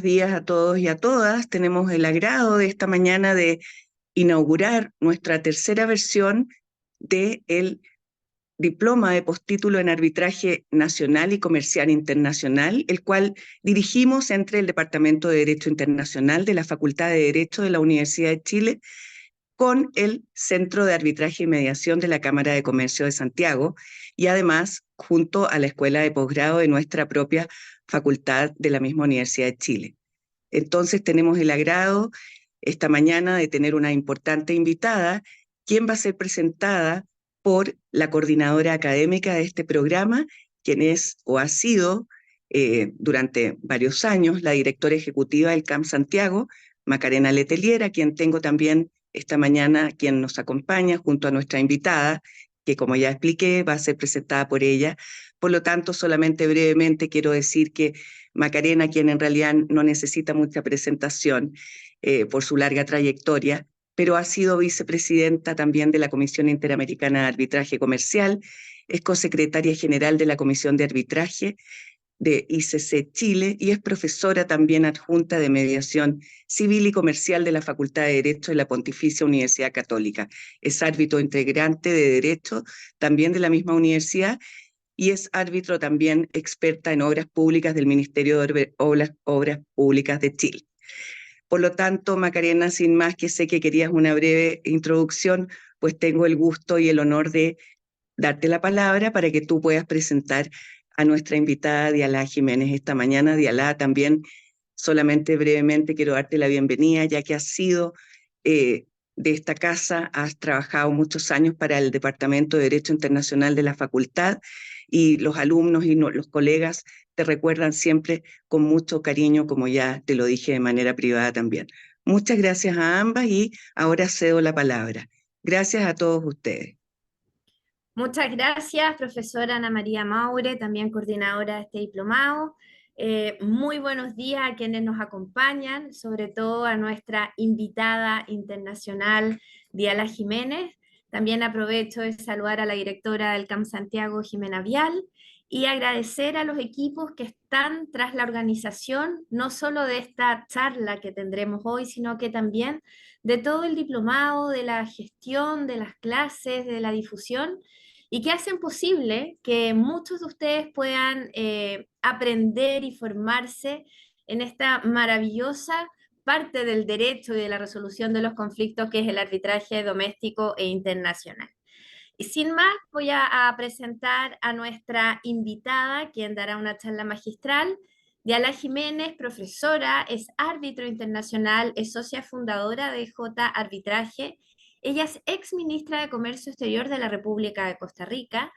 Días a todos y a todas. Tenemos el agrado de esta mañana de inaugurar nuestra tercera versión del diploma de postítulo en arbitraje nacional y comercial internacional, el cual dirigimos entre el Departamento de Derecho Internacional de la Facultad de Derecho de la Universidad de Chile con el Centro de Arbitraje y Mediación de la Cámara de Comercio de Santiago y además junto a la Escuela de Posgrado de nuestra propia facultad de la misma Universidad de Chile. Entonces tenemos el agrado esta mañana de tener una importante invitada, quien va a ser presentada por la coordinadora académica de este programa, quien es o ha sido durante varios años la directora ejecutiva del CAM Santiago, Macarena Letelier, a quien tengo también esta mañana, quien nos acompaña junto a nuestra invitada, que como ya expliqué va a ser presentada por ella. Por lo tanto, solamente brevemente quiero decir que Macarena, quien en realidad no necesita mucha presentación por su larga trayectoria, pero ha sido vicepresidenta también de la Comisión Interamericana de Arbitraje Comercial, es cosecretaria general de la Comisión de Arbitraje de ICC Chile y es profesora también adjunta de Mediación Civil y Comercial de la Facultad de Derecho de la Pontificia Universidad Católica. Es árbitro integrante de Derecho también de la misma universidad y es árbitro también experta en obras públicas del Ministerio de Obras Públicas de Chile. Por lo tanto, Macarena, sin más, que sé que querías una breve introducción, pues tengo el gusto y el honor de darte la palabra para que tú puedas presentar a nuestra invitada Dialá Jiménez esta mañana. Dialá, también solamente brevemente quiero darte la bienvenida, ya que has sido de esta casa, has trabajado muchos años para el Departamento de Derecho Internacional de la Facultad y los alumnos y los colegas te recuerdan siempre con mucho cariño, como ya te lo dije de manera privada también. Muchas gracias a ambas y ahora cedo la palabra. Gracias a todos ustedes. Muchas gracias, profesora Ana María Maure, también coordinadora de este diplomado. Muy buenos días a quienes nos acompañan, sobre todo a nuestra invitada internacional, Diala Jiménez. También aprovecho de saludar a la directora del CAM Santiago, Jimena Vial, y agradecer a los equipos que están tras la organización, no solo de esta charla que tendremos hoy, sino que también de todo el diplomado, de la gestión, de las clases, de la difusión, y que hacen posible que muchos de ustedes puedan aprender y formarse en esta maravillosa parte del derecho y de la resolución de los conflictos que es el arbitraje doméstico e internacional. Y sin más, voy a presentar a nuestra invitada, quien dará una charla magistral. Diala Jiménez, profesora, es árbitro internacional, es socia fundadora de J Arbitraje. Ella es ex ministra de Comercio Exterior de la República de Costa Rica,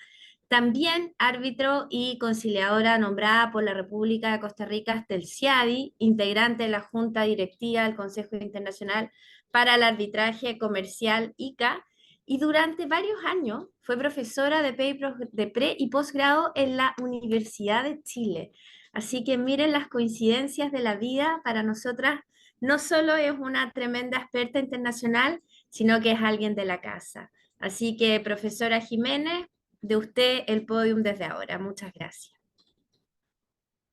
también árbitro y conciliadora nombrada por la República de Costa Rica hasta el CIADI, integrante de la Junta Directiva del Consejo Internacional para el Arbitraje Comercial ICA, y durante varios años fue profesora de pre y posgrado en la Universidad de Chile. Así que miren las coincidencias de la vida, para nosotras no solo es una tremenda experta internacional, sino que es alguien de la casa. Así que, profesora Jiménez, de usted el podium desde ahora. Muchas gracias.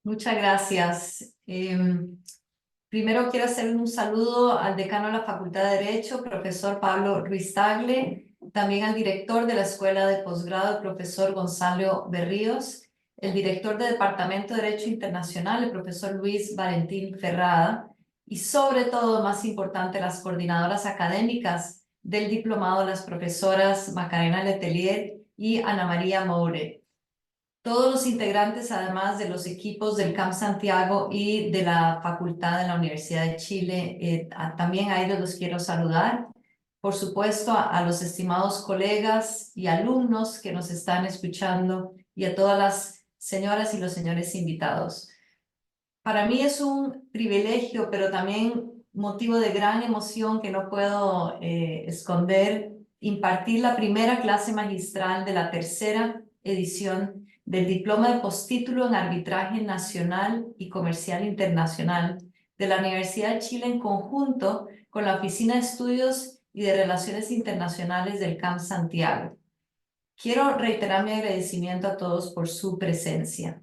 Muchas gracias. Primero quiero hacer un saludo al decano de la Facultad de Derecho, profesor Pablo Ruiz Tagle, también al director de la Escuela de Posgrado, el profesor Gonzalo Berríos, el director del Departamento de Derecho Internacional, el profesor Luis Valentín Ferrada, y sobre todo, más importante, las coordinadoras académicas del diplomado, las profesoras Macarena Letelier y Ana María Moure. Todos los integrantes, además de los equipos del CAM Santiago y de la Facultad de la Universidad de Chile, también a ellos los quiero saludar. Por supuesto, a los estimados colegas y alumnos que nos están escuchando y a todas las señoras y los señores invitados. Para mí es un privilegio, pero también motivo de gran emoción que no puedo esconder, impartir la primera clase magistral de la tercera edición del Diploma de Postítulo en Arbitraje Nacional y Comercial Internacional de la Universidad de Chile en conjunto con la Oficina de Estudios y de Relaciones Internacionales del CAM Santiago. Quiero reiterar mi agradecimiento a todos por su presencia.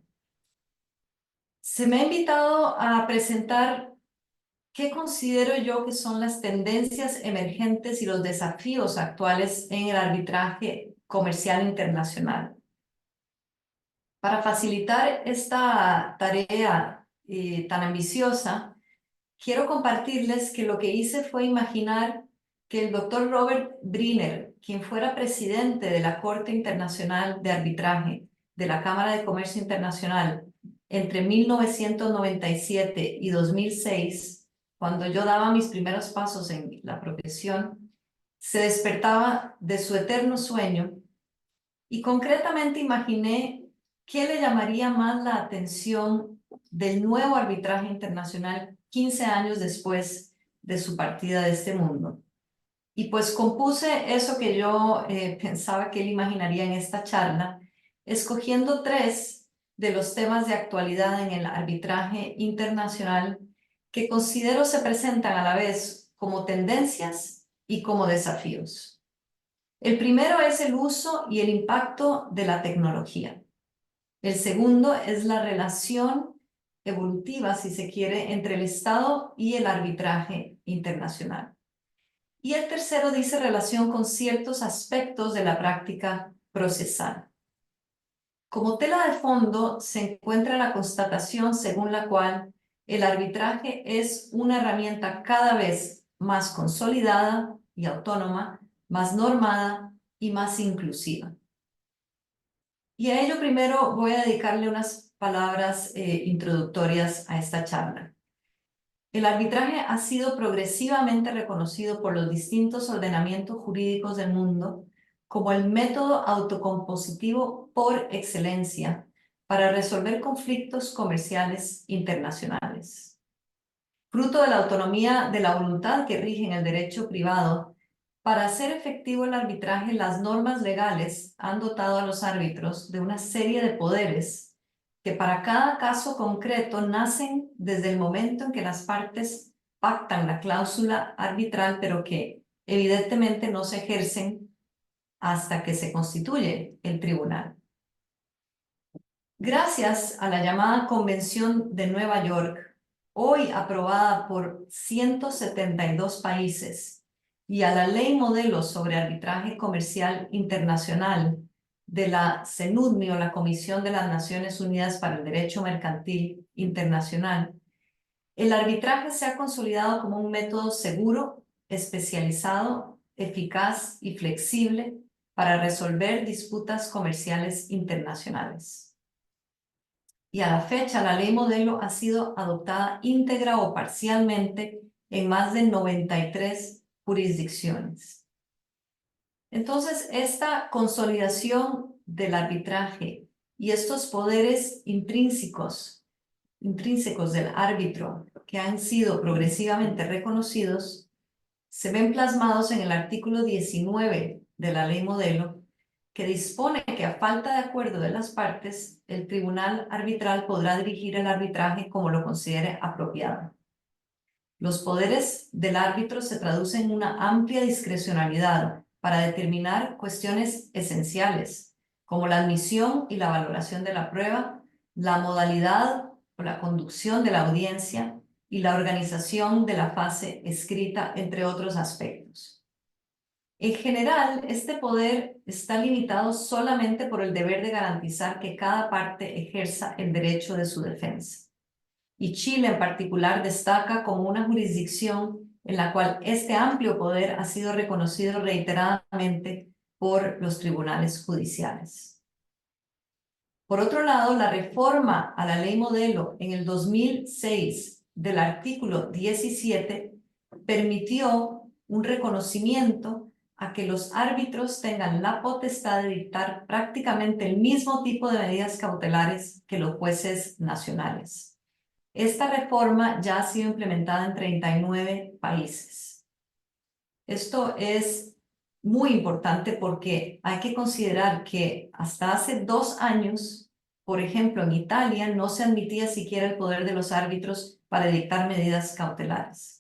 Se me ha invitado a presentar qué considero yo que son las tendencias emergentes y los desafíos actuales en el arbitraje comercial internacional. Para facilitar esta tarea tan ambiciosa, quiero compartirles que lo que hice fue imaginar que el doctor Robert Briner, quien fuera presidente de la Corte Internacional de Arbitraje de la Cámara de Comercio Internacional entre 1997 y 2006, cuando yo daba mis primeros pasos en la profesión, se despertaba de su eterno sueño y concretamente imaginé qué le llamaría más la atención del nuevo arbitraje internacional 15 años después de su partida de este mundo. Y pues compuse eso que yo pensaba que él imaginaría en esta charla, escogiendo 3 de los temas de actualidad en el arbitraje internacional que considero se presentan a la vez como tendencias y como desafíos. El primero es el uso y el impacto de la tecnología. El segundo es la relación evolutiva, si se quiere, entre el Estado y el arbitraje internacional. Y el tercero dice relación con ciertos aspectos de la práctica procesal. Como tela de fondo se encuentra la constatación según la cual el arbitraje es una herramienta cada vez más consolidada y autónoma, más normada y más inclusiva. Y a ello primero voy a dedicarle unas palabras introductorias a esta charla. El arbitraje ha sido progresivamente reconocido por los distintos ordenamientos jurídicos del mundo como el método autocompositivo por excelencia para resolver conflictos comerciales internacionales. Fruto de la autonomía de la voluntad que rige en el derecho privado, para hacer efectivo el arbitraje, las normas legales han dotado a los árbitros de una serie de poderes que para cada caso concreto nacen desde el momento en que las partes pactan la cláusula arbitral, pero que evidentemente no se ejercen hasta que se constituye el tribunal. Gracias a la llamada Convención de Nueva York, hoy aprobada por 172 países, y a la Ley Modelo sobre Arbitraje Comercial Internacional de la CENUDMI, o la Comisión de las Naciones Unidas para el Derecho Mercantil Internacional, el arbitraje se ha consolidado como un método seguro, especializado, eficaz y flexible para resolver disputas comerciales internacionales. Y a la fecha, la ley modelo ha sido adoptada íntegra o parcialmente en más de 93 jurisdicciones. Entonces, esta consolidación del arbitraje y estos poderes intrínsecos del árbitro que han sido progresivamente reconocidos se ven plasmados en el artículo 19 de la ley modelo, que dispone que a falta de acuerdo de las partes, el tribunal arbitral podrá dirigir el arbitraje como lo considere apropiado. Los poderes del árbitro se traducen en una amplia discrecionalidad para determinar cuestiones esenciales, como la admisión y la valoración de la prueba, la modalidad o la conducción de la audiencia y la organización de la fase escrita, entre otros aspectos. En general, este poder está limitado solamente por el deber de garantizar que cada parte ejerza el derecho de su defensa. Y Chile en particular destaca como una jurisdicción en la cual este amplio poder ha sido reconocido reiteradamente por los tribunales judiciales. Por otro lado, la reforma a la ley modelo en el 2006 del artículo 17 permitió un reconocimiento a que los árbitros tengan la potestad de dictar prácticamente el mismo tipo de medidas cautelares que los jueces nacionales. Esta reforma ya ha sido implementada en 39 países. Esto es muy importante porque hay que considerar que hasta hace 2 años, por ejemplo, en Italia no se admitía siquiera el poder de los árbitros para dictar medidas cautelares.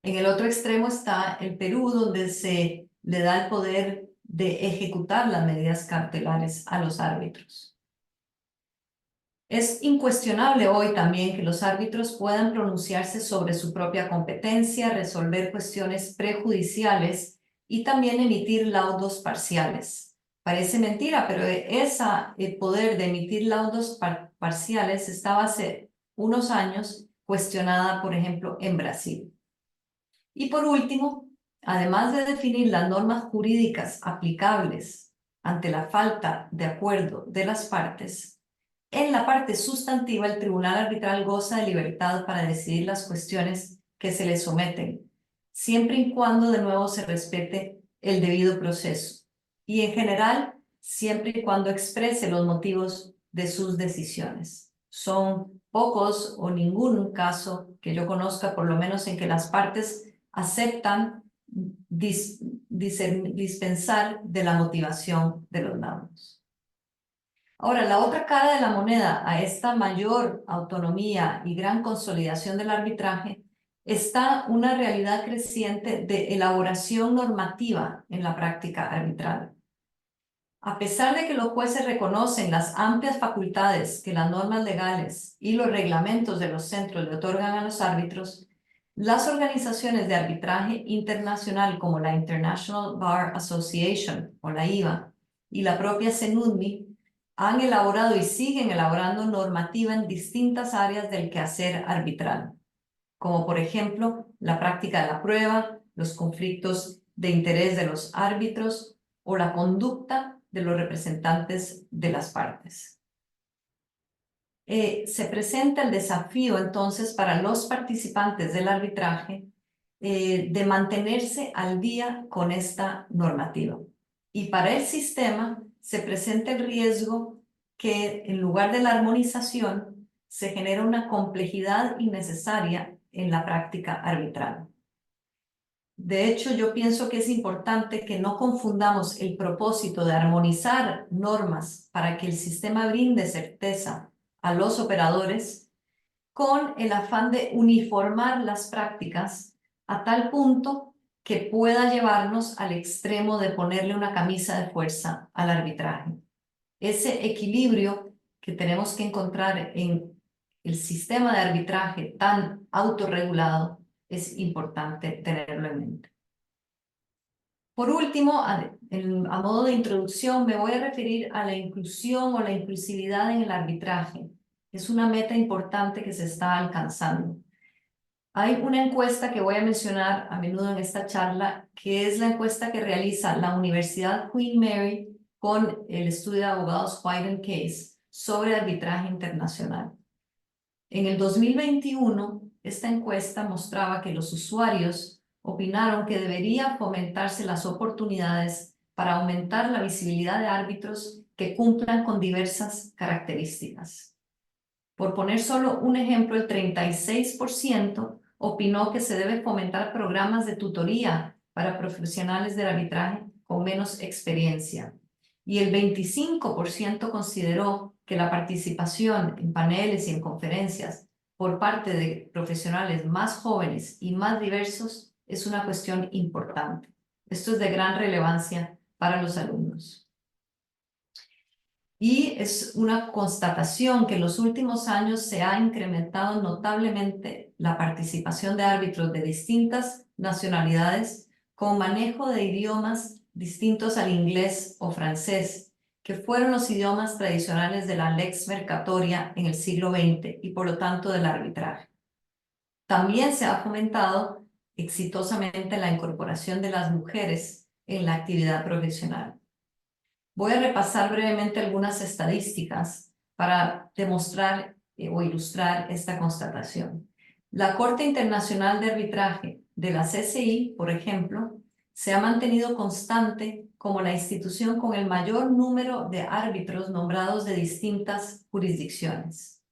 En el otro extremo está el Perú, donde se le da el poder de ejecutar las medidas cautelares a los árbitros. Es incuestionable hoy también que los árbitros puedan pronunciarse sobre su propia competencia, resolver cuestiones prejudiciales y también emitir laudos parciales. Parece mentira, pero el poder de emitir laudos parciales estaba hace unos años cuestionada, por ejemplo, en Brasil. Y por último, además de definir las normas jurídicas aplicables ante la falta de acuerdo de las partes, en la parte sustantiva el tribunal arbitral goza de libertad para decidir las cuestiones que se le someten, siempre y cuando de nuevo se respete el debido proceso, y en general siempre y cuando exprese los motivos de sus decisiones. Son pocos o ningún caso que yo conozca, por lo menos en que las partes aceptan dispensar de la motivación de los laudos. Ahora, la otra cara de la moneda a esta mayor autonomía y gran consolidación del arbitraje está una realidad creciente de elaboración normativa en la práctica arbitral. A pesar de que los jueces reconocen las amplias facultades que las normas legales y los reglamentos de los centros le otorgan a los árbitros, las organizaciones de arbitraje internacional como la International Bar Association o la IBA y la propia CENUDMI han elaborado y siguen elaborando normativa en distintas áreas del quehacer arbitral, como por ejemplo la práctica de la prueba, los conflictos de interés de los árbitros o la conducta de los representantes de las partes. Se presenta el desafío entonces para los participantes del arbitraje de mantenerse al día con esta normativa. Y para el sistema se presenta el riesgo que en lugar de la armonización se genera una complejidad innecesaria en la práctica arbitral. De hecho, yo pienso que es importante que no confundamos el propósito de armonizar normas para que el sistema brinde certeza a los operadores con el afán de uniformar las prácticas a tal punto que pueda llevarnos al extremo de ponerle una camisa de fuerza al arbitraje. Ese equilibrio que tenemos que encontrar en el sistema de arbitraje tan autorregulado es importante tenerlo en mente. Por último, a modo de introducción, me voy a referir a la inclusión o la inclusividad en el arbitraje. Es una meta importante que se está alcanzando. Hay una encuesta que voy a mencionar a menudo en esta charla, que es la encuesta que realiza la Universidad Queen Mary con el estudio de abogados White & Case sobre arbitraje internacional. En el 2021, esta encuesta mostraba que los usuarios opinaron que debería fomentarse las oportunidades para aumentar la visibilidad de árbitros que cumplan con diversas características. Por poner solo un ejemplo, el 36% opinó que se debe fomentar programas de tutoría para profesionales del arbitraje con menos experiencia. Y el 25% consideró que la participación en paneles y en conferencias por parte de profesionales más jóvenes y más diversos es una cuestión importante. Esto es de gran relevancia para los alumnos. Y es una constatación que en los últimos años se ha incrementado notablemente la participación de árbitros de distintas nacionalidades con manejo de idiomas distintos al inglés o francés, que fueron los idiomas tradicionales de la lex mercatoria en el siglo XX y por lo tanto del arbitraje. También se ha fomentado exitosamente la incorporación de las mujeres en la actividad profesional. Voy a repasar brevemente algunas estadísticas para demostrar o ilustrar esta constatación. La Corte Internacional de Arbitraje de la CCI, por ejemplo, se ha mantenido constante como la institución con el mayor número de árbitros nombrados de distintas jurisdicciones.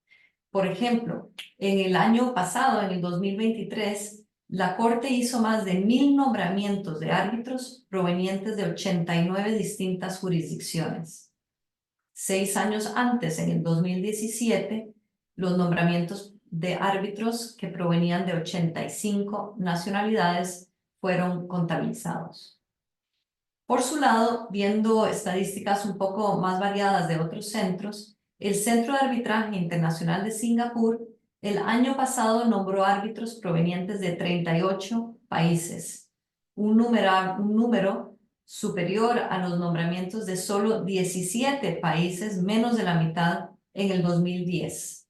Por ejemplo, en el año pasado, en el 2023, la Corte hizo más de 1,000 nombramientos de árbitros provenientes de 89 distintas jurisdicciones. 6 años antes, en el 2017, los nombramientos de árbitros que provenían de 85 nacionalidades fueron contabilizados. Por su lado, viendo estadísticas un poco más variadas de otros centros, el Centro de Arbitraje Internacional de Singapur el año pasado nombró árbitros provenientes de 38 países, un número superior a los nombramientos de solo 17 países, menos de la mitad, en el 2010.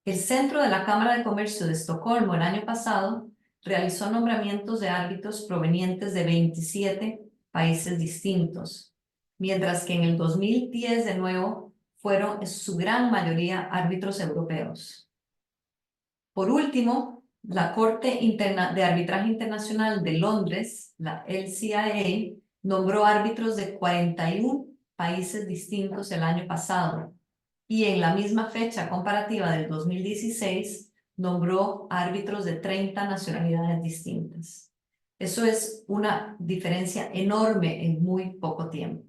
El Centro de la Cámara de Comercio de Estocolmo el año pasado realizó nombramientos de árbitros provenientes de 27 países distintos, mientras que en el 2010 de nuevo fueron en su gran mayoría árbitros europeos. Por último, la Corte de Arbitraje Internacional de Londres, la LCIA, nombró árbitros de 41 países distintos el año pasado, y en la misma fecha comparativa del 2016 nombró árbitros de 30 nacionalidades distintas. Eso es una diferencia enorme en muy poco tiempo.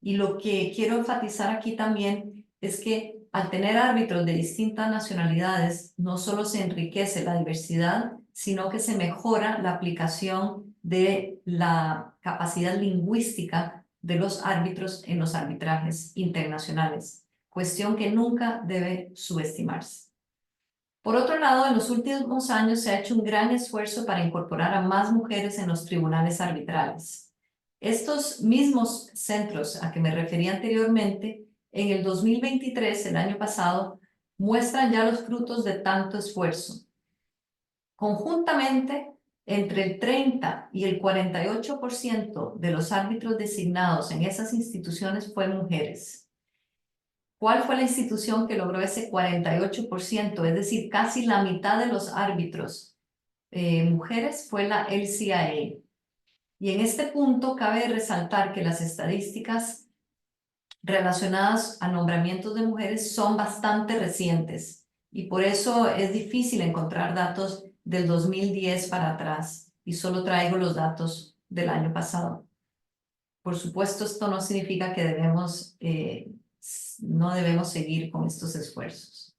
Y lo que quiero enfatizar aquí también es que al tener árbitros de distintas nacionalidades, no solo se enriquece la diversidad, sino que se mejora la aplicación de la capacidad lingüística de los árbitros en los arbitrajes internacionales, cuestión que nunca debe subestimarse. Por otro lado, en los últimos años se ha hecho un gran esfuerzo para incorporar a más mujeres en los tribunales arbitrales. Estos mismos centros a que me referí anteriormente, en el 2023, el año pasado, muestran ya los frutos de tanto esfuerzo. Conjuntamente, entre el 30 y el 48% de los árbitros designados en esas instituciones fueron mujeres. ¿Cuál fue la institución que logró ese 48%? Es decir, casi la mitad de los árbitros mujeres fue la LCIA. Y en este punto cabe resaltar que las estadísticas relacionadas a nombramientos de mujeres son bastante recientes y por eso es difícil encontrar datos del 2010 para atrás y solo traigo los datos del año pasado. Por supuesto, esto no significa que no debemos seguir con estos esfuerzos.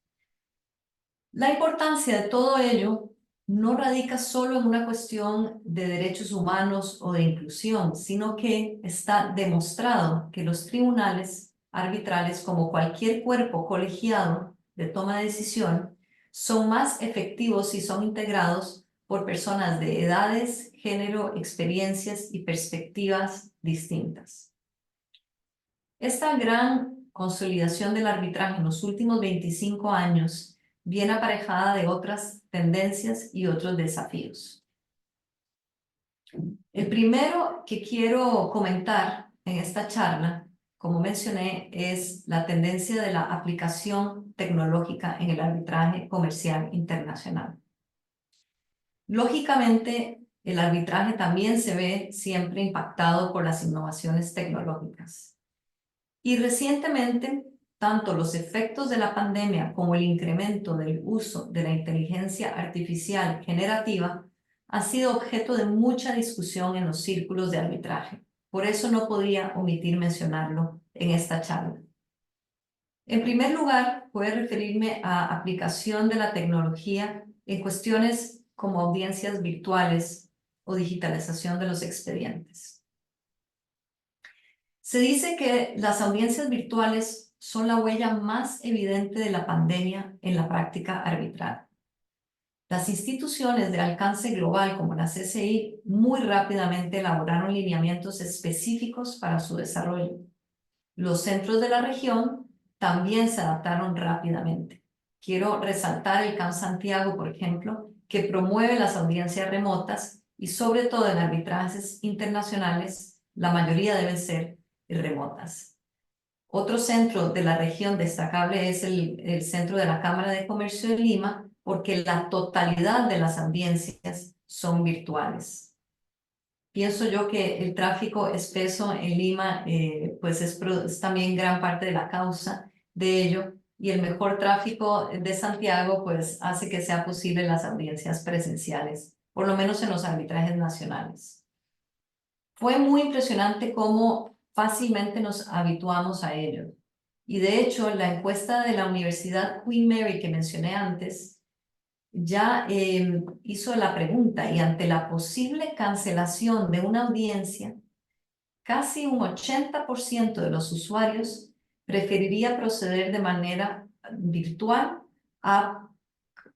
La importancia de todo ello no radica solo en una cuestión de derechos humanos o de inclusión, sino que está demostrado que los tribunales arbitrales, como cualquier cuerpo colegiado de toma de decisión, son más efectivos si son integrados por personas de edades, género, experiencias y perspectivas distintas. Esta gran consolidación del arbitraje en los últimos 25 años viene aparejada de otras tendencias y otros desafíos. El primero que quiero comentar en esta charla, como mencioné, es la tendencia de la aplicación tecnológica en el arbitraje comercial internacional. Lógicamente, el arbitraje también se ve siempre impactado por las innovaciones tecnológicas. Y recientemente, tanto los efectos de la pandemia como el incremento del uso de la inteligencia artificial generativa ha sido objeto de mucha discusión en los círculos de arbitraje. Por eso no podía omitir mencionarlo en esta charla. En primer lugar, voy a referirme a aplicación de la tecnología en cuestiones como audiencias virtuales o digitalización de los expedientes. Se dice que las audiencias virtuales son la huella más evidente de la pandemia en la práctica arbitral. Las instituciones de alcance global como la CCI muy rápidamente elaboraron lineamientos específicos para su desarrollo. Los centros de la región también se adaptaron rápidamente. Quiero resaltar el CAM Santiago, por ejemplo, que promueve las audiencias remotas y sobre todo en arbitrajes internacionales, la mayoría deben ser remotas. Otro centro de la región destacable es el centro de la Cámara de Comercio de Lima, porque la totalidad de las audiencias son virtuales. Pienso yo que el tráfico espeso en Lima pues es también gran parte de la causa de ello, y el mejor tráfico de Santiago pues hace que sea posible las audiencias presenciales, por lo menos en los arbitrajes nacionales. Fue muy impresionante cómo fácilmente nos habituamos a ello. Y de hecho, la encuesta de la Universidad Queen Mary que mencioné antes ya hizo la pregunta, y ante la posible cancelación de una audiencia, casi un 80% de los usuarios preferiría proceder de manera virtual a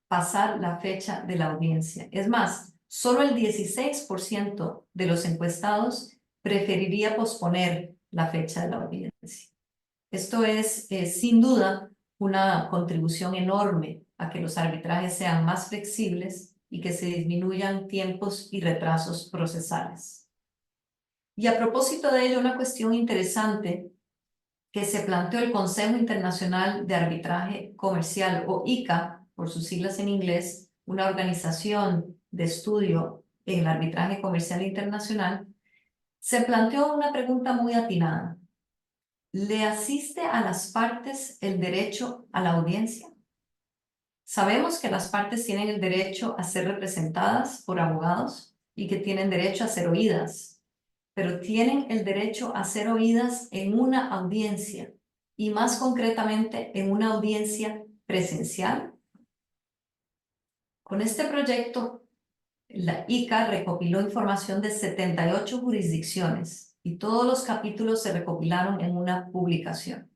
pasar la fecha de la audiencia. Es más, solo el 16% de los encuestados preferiría posponer la fecha de la audiencia. Esto es, sin duda, una contribución enorme a que los arbitrajes sean más flexibles y que se disminuyan tiempos y retrasos procesales. Y a propósito de ello, una cuestión interesante que se planteó el Consejo Internacional de Arbitraje Comercial, o ICA, por sus siglas en inglés, una organización de estudio en el arbitraje comercial internacional, se planteó una pregunta muy atinada. ¿Le asiste a las partes el derecho a la audiencia? Sabemos que las partes tienen el derecho a ser representadas por abogados y que tienen derecho a ser oídas, pero tienen el derecho a ser oídas en una audiencia y más concretamente en una audiencia presencial. Con este proyecto, la ICA recopiló información de 78 jurisdicciones y todos los capítulos se recopilaron en una publicación.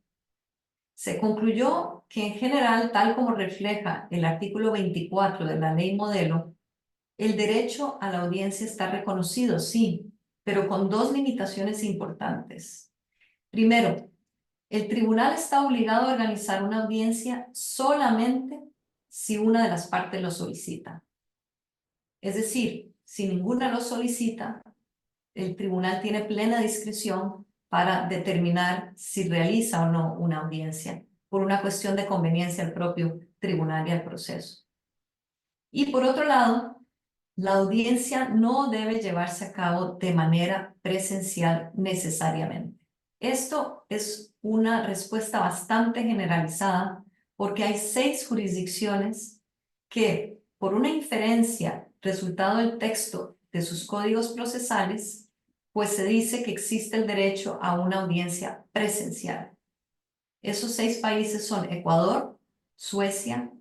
Se concluyó que en general, tal como refleja el artículo 24 de la ley modelo, el derecho a la audiencia está reconocido, sí, pero con dos limitaciones importantes. Primero, el tribunal está obligado a organizar una audiencia solamente si una de las partes lo solicita. Es decir, si ninguna lo solicita, el tribunal tiene plena discreción para determinar si realiza o no una audiencia, por una cuestión de conveniencia al propio tribunal y al proceso. Y por otro lado, la audiencia no debe llevarse a cabo de manera presencial necesariamente. Esto es una respuesta bastante generalizada porque hay 6 jurisdicciones que, por una inferencia resultado del texto de sus códigos procesales, pues se dice que existe el derecho a una audiencia presencial. Esos 6 países son Ecuador, Suecia,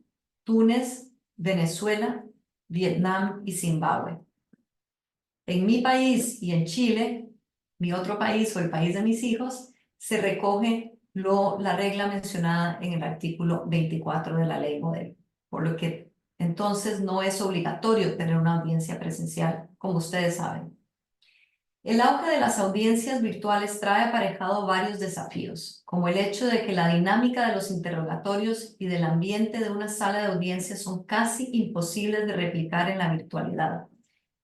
Túnez, Venezuela, Vietnam y Zimbabue. En mi país y en Chile, mi otro país o el país de mis hijos, se recoge la regla mencionada en el artículo 24 de la ley modelo, por lo que entonces no es obligatorio tener una audiencia presencial, como ustedes saben. El auge de las audiencias virtuales trae aparejado varios desafíos, como el hecho de que la dinámica de los interrogatorios y del ambiente de una sala de audiencias son casi imposibles de replicar en la virtualidad,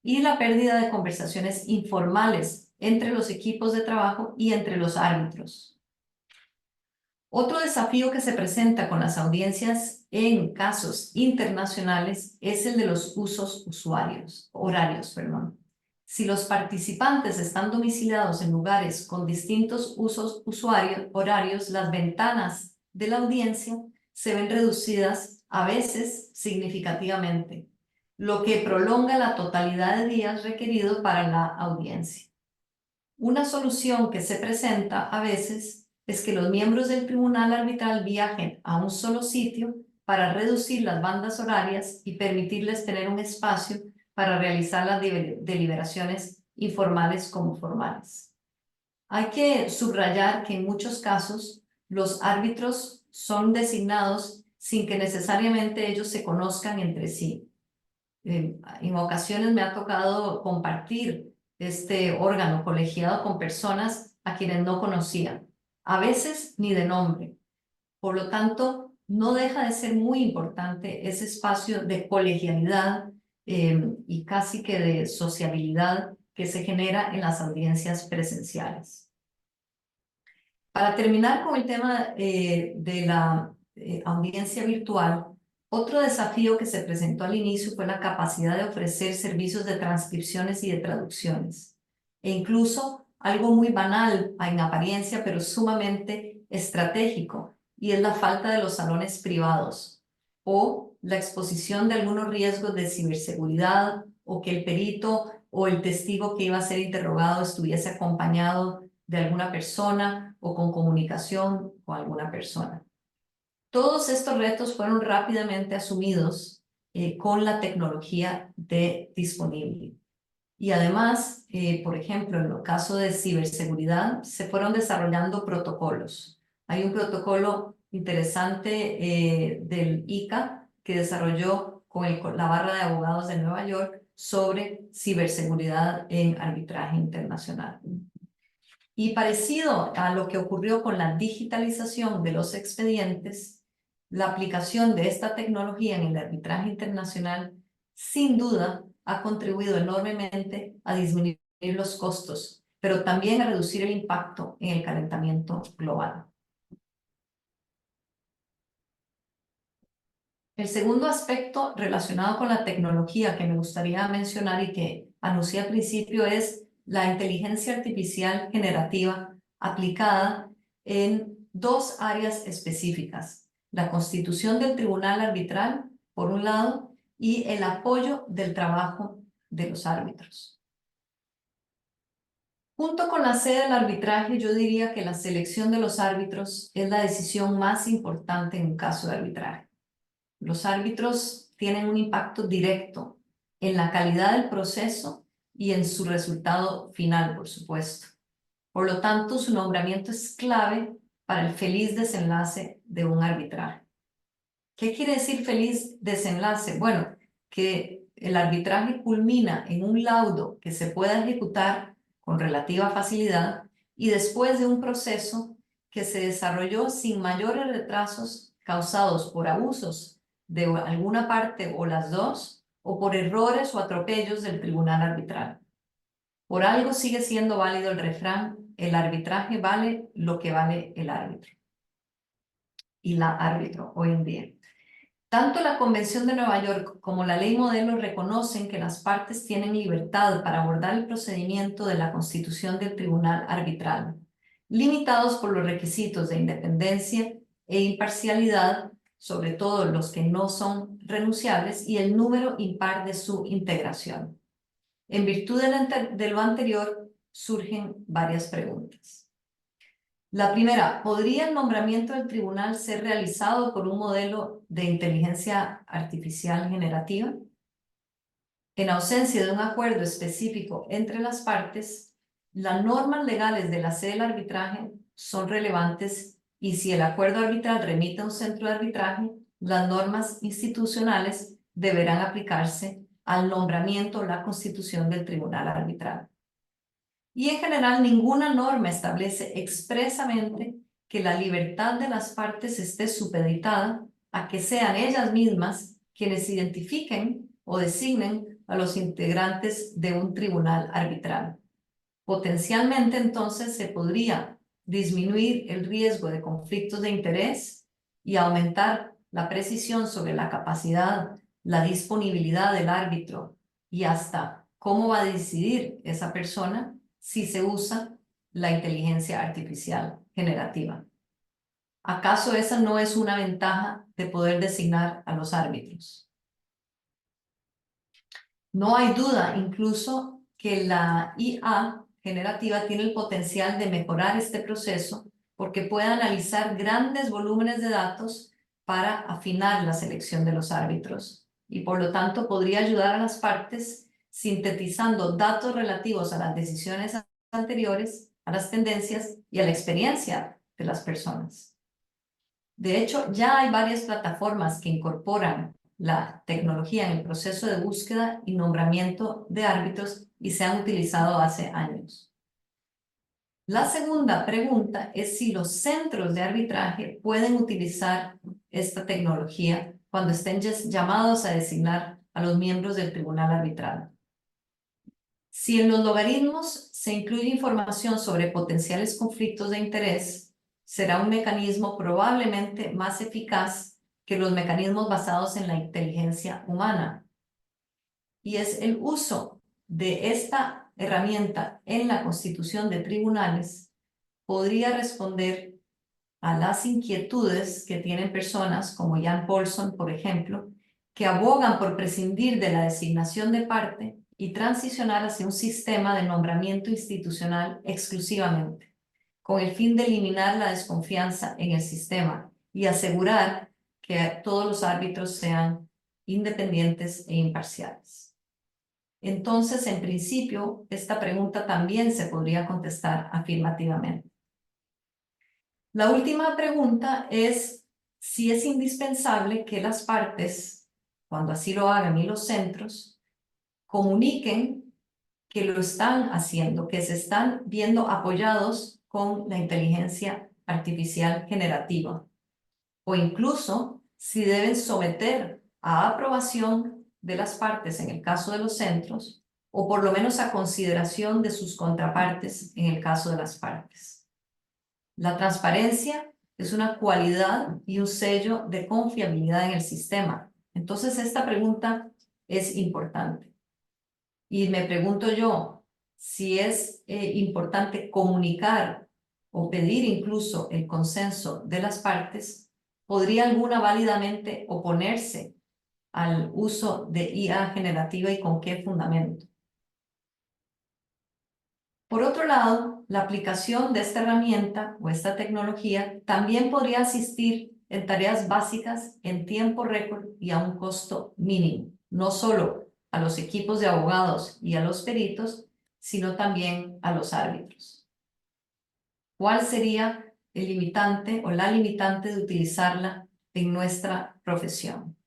y la pérdida de conversaciones informales entre los equipos de trabajo y entre los árbitros. Otro desafío que se presenta con las audiencias en casos internacionales es el de los horarios. Si los participantes están domiciliados en lugares con distintos horarios, las ventanas de la audiencia se ven reducidas, a veces significativamente, lo que prolonga la totalidad de días requeridos para la audiencia. Una solución que se presenta a veces es que los miembros del tribunal arbitral viajen a un solo sitio para reducir las bandas horarias y permitirles tener un espacio para realizar las deliberaciones informales como formales. Hay que subrayar que en muchos casos los árbitros son designados sin que necesariamente ellos se conozcan entre sí. En ocasiones me ha tocado compartir este órgano colegiado con personas a quienes no conocía, a veces ni de nombre. Por lo tanto, no deja de ser muy importante ese espacio de colegialidad y casi que de sociabilidad que se genera en las audiencias presenciales. Para terminar con el tema de la audiencia virtual, otro desafío que se presentó al inicio fue la capacidad de ofrecer servicios de transcripciones y de traducciones, e incluso algo muy banal en apariencia, pero sumamente estratégico, y es la falta de los salones privados o la exposición de algunos riesgos de ciberseguridad o que el perito o el testigo que iba a ser interrogado estuviese acompañado de alguna persona o con comunicación con alguna persona. Todos estos retos fueron rápidamente asumidos con la tecnología disponible. Y además, por ejemplo, en el caso de ciberseguridad, se fueron desarrollando protocolos. Hay un protocolo interesante del ICA que desarrolló con la barra de abogados de Nueva York sobre ciberseguridad en arbitraje internacional. Y parecido a lo que ocurrió con la digitalización de los expedientes, la aplicación de esta tecnología en el arbitraje internacional sin duda ha contribuido enormemente a disminuir los costos, pero también a reducir el impacto en el calentamiento global. El segundo aspecto relacionado con la tecnología que me gustaría mencionar y que anuncié al principio es la inteligencia artificial generativa aplicada en dos áreas específicas: la constitución del tribunal arbitral, por un lado, y el apoyo del trabajo de los árbitros. Junto con la sede del arbitraje, yo diría que la selección de los árbitros es la decisión más importante en un caso de arbitraje. Los árbitros tienen un impacto directo en la calidad del proceso y en su resultado final, por supuesto. Por lo tanto, su nombramiento es clave para el feliz desenlace de un arbitraje. ¿Qué quiere decir feliz desenlace? Bueno, que el arbitraje culmina en un laudo que se pueda ejecutar con relativa facilidad y después de un proceso que se desarrolló sin mayores retrasos causados por abusos de alguna parte o las dos, o por errores o atropellos del tribunal arbitral. Por algo sigue siendo válido el refrán: el arbitraje vale lo que vale el árbitro y la árbitro hoy en día. Tanto la Convención de Nueva York como la Ley Modelo reconocen que las partes tienen libertad para abordar el procedimiento de la constitución del tribunal arbitral, limitados por los requisitos de independencia e imparcialidad, sobre todo los que no son renunciables, y el número impar de su integración. En virtud de lo anterior, surgen varias preguntas. La primera: ¿podría el nombramiento del tribunal ser realizado por un modelo de inteligencia artificial generativa? En ausencia de un acuerdo específico entre las partes, las normas legales de la sede del arbitraje son relevantes, y si el acuerdo arbitral remite a un centro de arbitraje, las normas institucionales deberán aplicarse al nombramiento o la constitución del tribunal arbitral. Y en general, ninguna norma establece expresamente que la libertad de las partes esté supeditada a que sean ellas mismas quienes identifiquen o designen a los integrantes de un tribunal arbitral. Potencialmente, entonces, se podría disminuir el riesgo de conflictos de interés y aumentar la precisión sobre la capacidad, la disponibilidad del árbitro y hasta cómo va a decidir esa persona si se usa la inteligencia artificial generativa. ¿Acaso esa no es una ventaja de poder designar a los árbitros? No hay duda incluso que la IA generativa tiene el potencial de mejorar este proceso, porque puede analizar grandes volúmenes de datos para afinar la selección de los árbitros, y por lo tanto podría ayudar a las partes sintetizando datos relativos a las decisiones anteriores, a las tendencias y a la experiencia de las personas. De hecho, ya hay varias plataformas que incorporan la tecnología en el proceso de búsqueda y nombramiento de árbitros y se han utilizado hace años. La segunda pregunta es si los centros de arbitraje pueden utilizar esta tecnología cuando estén llamados a designar a los miembros del tribunal arbitral. Si en los logaritmos se incluye información sobre potenciales conflictos de interés, será un mecanismo probablemente más eficaz que los mecanismos basados en la inteligencia humana. Y es el uso de esta herramienta en la constitución de tribunales podría responder a las inquietudes que tienen personas como Jan Paulson, por ejemplo, que abogan por prescindir de la designación de parte y transicionar hacia un sistema de nombramiento institucional exclusivamente, con el fin de eliminar la desconfianza en el sistema y asegurar que todos los árbitros sean independientes e imparciales. Entonces, en principio, esta pregunta también se podría contestar afirmativamente. La última pregunta es si es indispensable que las partes, cuando así lo hagan y los centros, comuniquen que lo están haciendo, que se están viendo apoyados con la inteligencia artificial generativa, o incluso si deben someter a aprobación de las partes en el caso de los centros, o por lo menos a consideración de sus contrapartes en el caso de las partes. La transparencia es una cualidad y un sello de confiabilidad en el sistema. Entonces, esta pregunta es importante. Y me pregunto yo, si es importante comunicar o pedir incluso el consenso de las partes, ¿podría alguna válidamente oponerse al uso de IA generativa y con qué fundamento? Por otro lado, la aplicación de esta herramienta o esta tecnología también podría asistir en tareas básicas en tiempo récord y a un costo mínimo, no solo a los equipos de abogados y a los peritos, sino también a los árbitros. ¿Cuál sería el limitante o la limitante de utilizarla en nuestra profesión?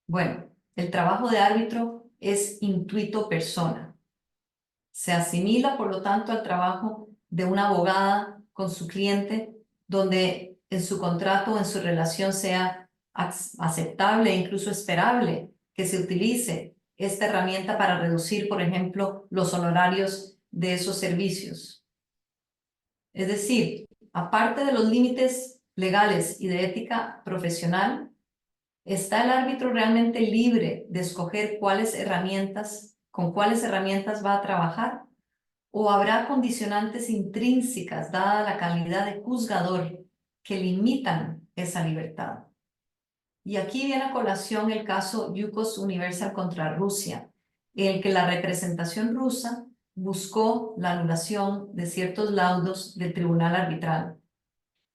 Bueno, el trabajo de árbitro es intuito persona. Se asimila, por lo tanto, al trabajo de una abogada con su cliente, donde en su contrato o en su relación sea aceptable e incluso esperable que se utilice esta herramienta para reducir, por ejemplo, los honorarios de esos servicios. Es decir, aparte de los límites legales y de ética profesional, ¿está el árbitro realmente libre de escoger con cuáles herramientas va a trabajar? ¿O habrá condicionantes intrínsecas, dada la calidad de juzgador, que limitan esa libertad? Y aquí viene a colación el caso Yukos Universal contra Rusia, en el que la representación rusa buscó la anulación de ciertos laudos del tribunal arbitral.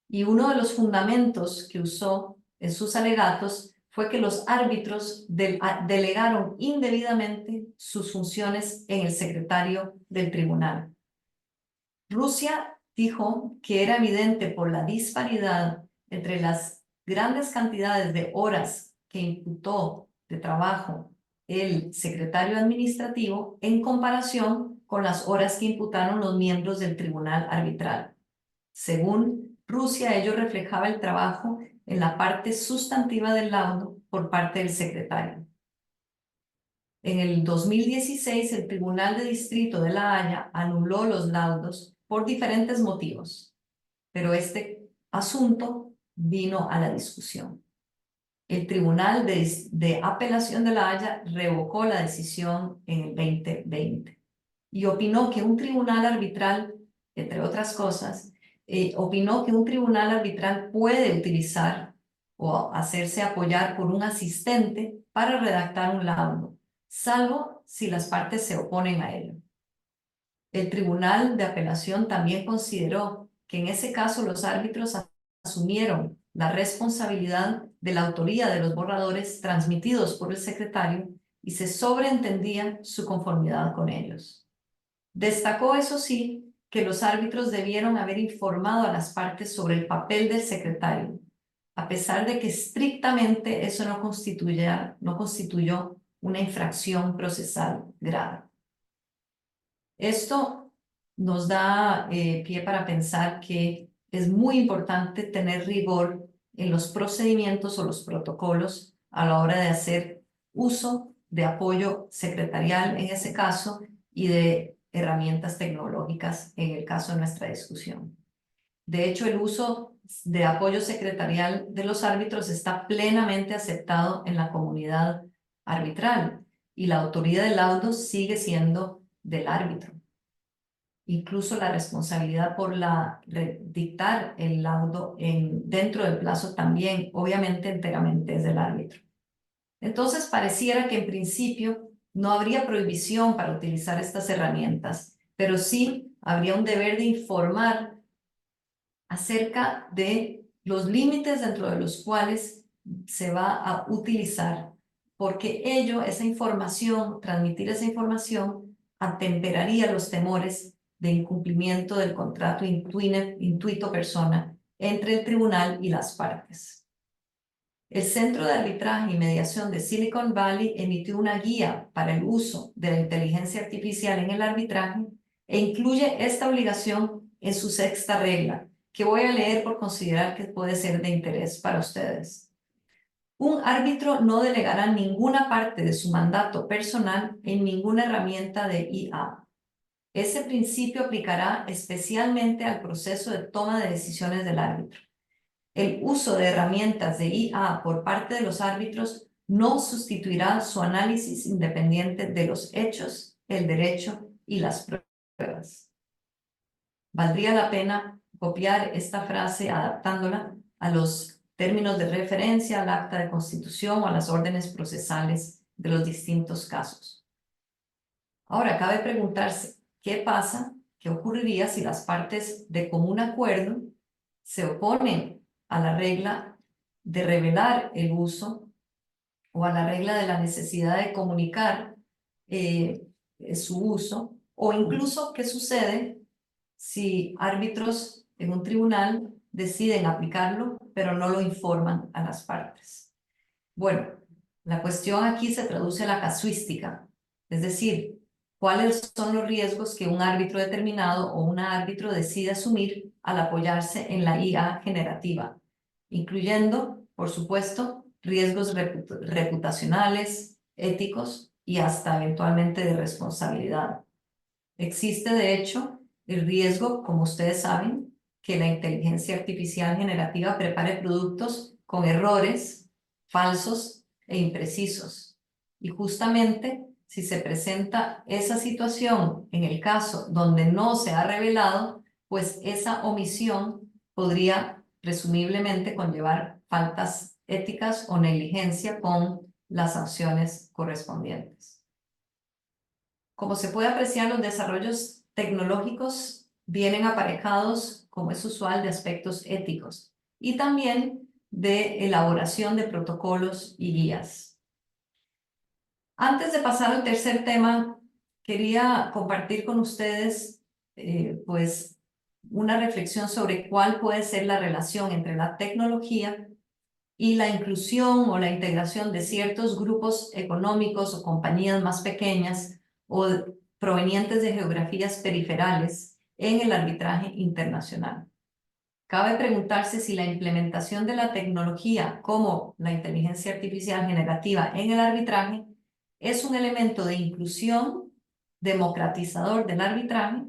Y uno de los fundamentos que usó en sus alegatos fue que los árbitros delegaron indebidamente sus funciones en el secretario del tribunal. Rusia dijo que era evidente por la disparidad entre las grandes cantidades de horas que imputó de trabajo el secretario administrativo en comparación con las horas que imputaron los miembros del tribunal arbitral. Según Rusia, ello reflejaba el trabajo en la parte sustantiva del laudo por parte del secretario. En el 2016, el Tribunal de Distrito de La Haya anuló los laudos por diferentes motivos, pero este asunto vino a la discusión. El Tribunal de Apelación de La Haya revocó la decisión en el 2020 y opinó que un tribunal arbitral, entre otras cosas, opinó que un tribunal arbitral puede utilizar o hacerse apoyar por un asistente para redactar un laudo, salvo si las partes se oponen a ello. El Tribunal de Apelación también consideró que en ese caso los árbitros asumieron la responsabilidad de la autoría de los borradores transmitidos por el secretario y se sobreentendía su conformidad con ellos. Destacó, eso sí, que los árbitros debieron haber informado a las partes sobre el papel del secretario, a pesar de que estrictamente eso no constituyó una infracción procesal grave. Esto nos da pie para pensar que es muy importante tener rigor en los procedimientos o los protocolos a la hora de hacer uso de apoyo secretarial en ese caso y de herramientas tecnológicas en el caso de nuestra discusión. De hecho, el uso de apoyo secretarial de los árbitros está plenamente aceptado en la comunidad arbitral y la autoría del laudo sigue siendo del árbitro. Incluso la responsabilidad por dictar el laudo dentro del plazo también, obviamente, enteramente es del árbitro. Entonces, pareciera que en principio no habría prohibición para utilizar estas herramientas, pero sí habría un deber de informar acerca de los límites dentro de los cuales se va a utilizar, porque esa información, transmitir esa información, atemperaría los temores de incumplimiento del contrato intuito persona entre el tribunal y las partes. El Centro de Arbitraje y Mediación de Silicon Valley emitió una guía para el uso de la inteligencia artificial en el arbitraje e incluye esta obligación en su 6ª regla, que voy a leer por considerar que puede ser de interés para ustedes. Un árbitro no delegará ninguna parte de su mandato personal en ninguna herramienta de IA. Ese principio aplicará especialmente al proceso de toma de decisiones del árbitro. El uso de herramientas de IA por parte de los árbitros no sustituirá su análisis independiente de los hechos, el derecho y las pruebas. Valdría la pena copiar esta frase adaptándola a los términos de referencia, al acta de constitución o a las órdenes procesales de los distintos casos. Ahora, cabe preguntarse, ¿qué pasa? ¿Qué ocurriría si las partes de común acuerdo se oponen a la regla de revelar el uso o a la regla de la necesidad de comunicar su uso? O incluso, ¿qué sucede si árbitros en un tribunal deciden aplicarlo, pero no lo informan a las partes? Bueno, la cuestión aquí se traduce a la casuística, es decir, ¿cuáles son los riesgos que un árbitro determinado o un árbitro decide asumir al apoyarse en la IA generativa? Incluyendo, por supuesto, riesgos reputacionales, éticos y hasta eventualmente de responsabilidad. Existe, de hecho, el riesgo, como ustedes saben, que la inteligencia artificial generativa prepare productos con errores falsos e imprecisos. Y justamente si se presenta esa situación en el caso donde no se ha revelado, pues esa omisión podría presumiblemente conllevar faltas éticas o negligencia con las sanciones correspondientes. Como se puede apreciar, los desarrollos tecnológicos vienen aparejados, como es usual, de aspectos éticos y también de elaboración de protocolos y guías. Antes de pasar al tercer tema, quería compartir con ustedes pues una reflexión sobre cuál puede ser la relación entre la tecnología y la inclusión o la integración de ciertos grupos económicos o compañías más pequeñas o provenientes de geografías periferales en el arbitraje internacional. Cabe preguntarse si la implementación de la tecnología como la inteligencia artificial generativa en el arbitraje es un elemento de inclusión democratizador del arbitraje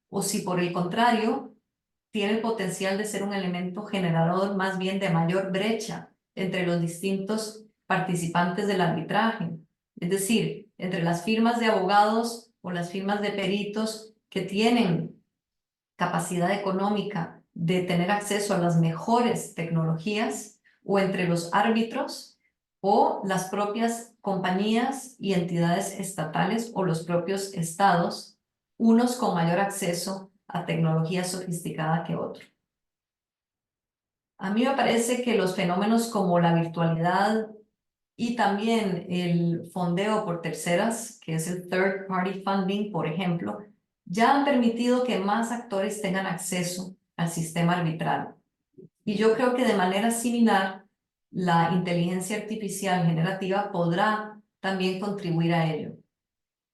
o si por el contrario tiene el potencial de ser un elemento generador más bien de mayor brecha entre los distintos participantes del arbitraje, es decir, entre las firmas de abogados o las firmas de peritos que tienen capacidad económica de tener acceso a las mejores tecnologías o entre los árbitros o las propias compañías y entidades estatales o los propios estados, unos con mayor acceso a tecnología sofisticada que otros. A mí me parece que los fenómenos como la virtualidad y también el fondeo por terceras, que es el third party funding, por ejemplo, ya han permitido que más actores tengan acceso al sistema arbitral. Y yo creo que de manera similar, la inteligencia artificial generativa podrá también contribuir a ello.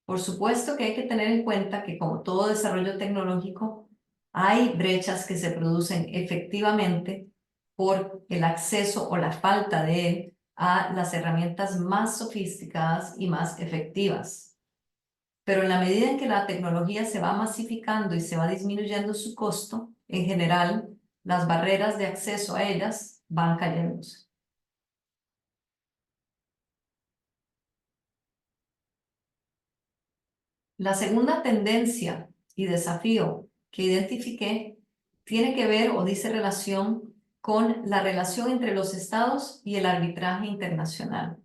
Por supuesto que hay que tener en cuenta que, como todo desarrollo tecnológico, hay brechas que se producen efectivamente por el acceso o la falta de él a las herramientas más sofisticadas y más efectivas. Pero en la medida en que la tecnología se va masificando y se va disminuyendo su costo, en general, las barreras de acceso a ellas van cayéndose. La segunda tendencia y desafío que identifiqué tiene que ver o dice relación con la relación entre los estados y el arbitraje internacional.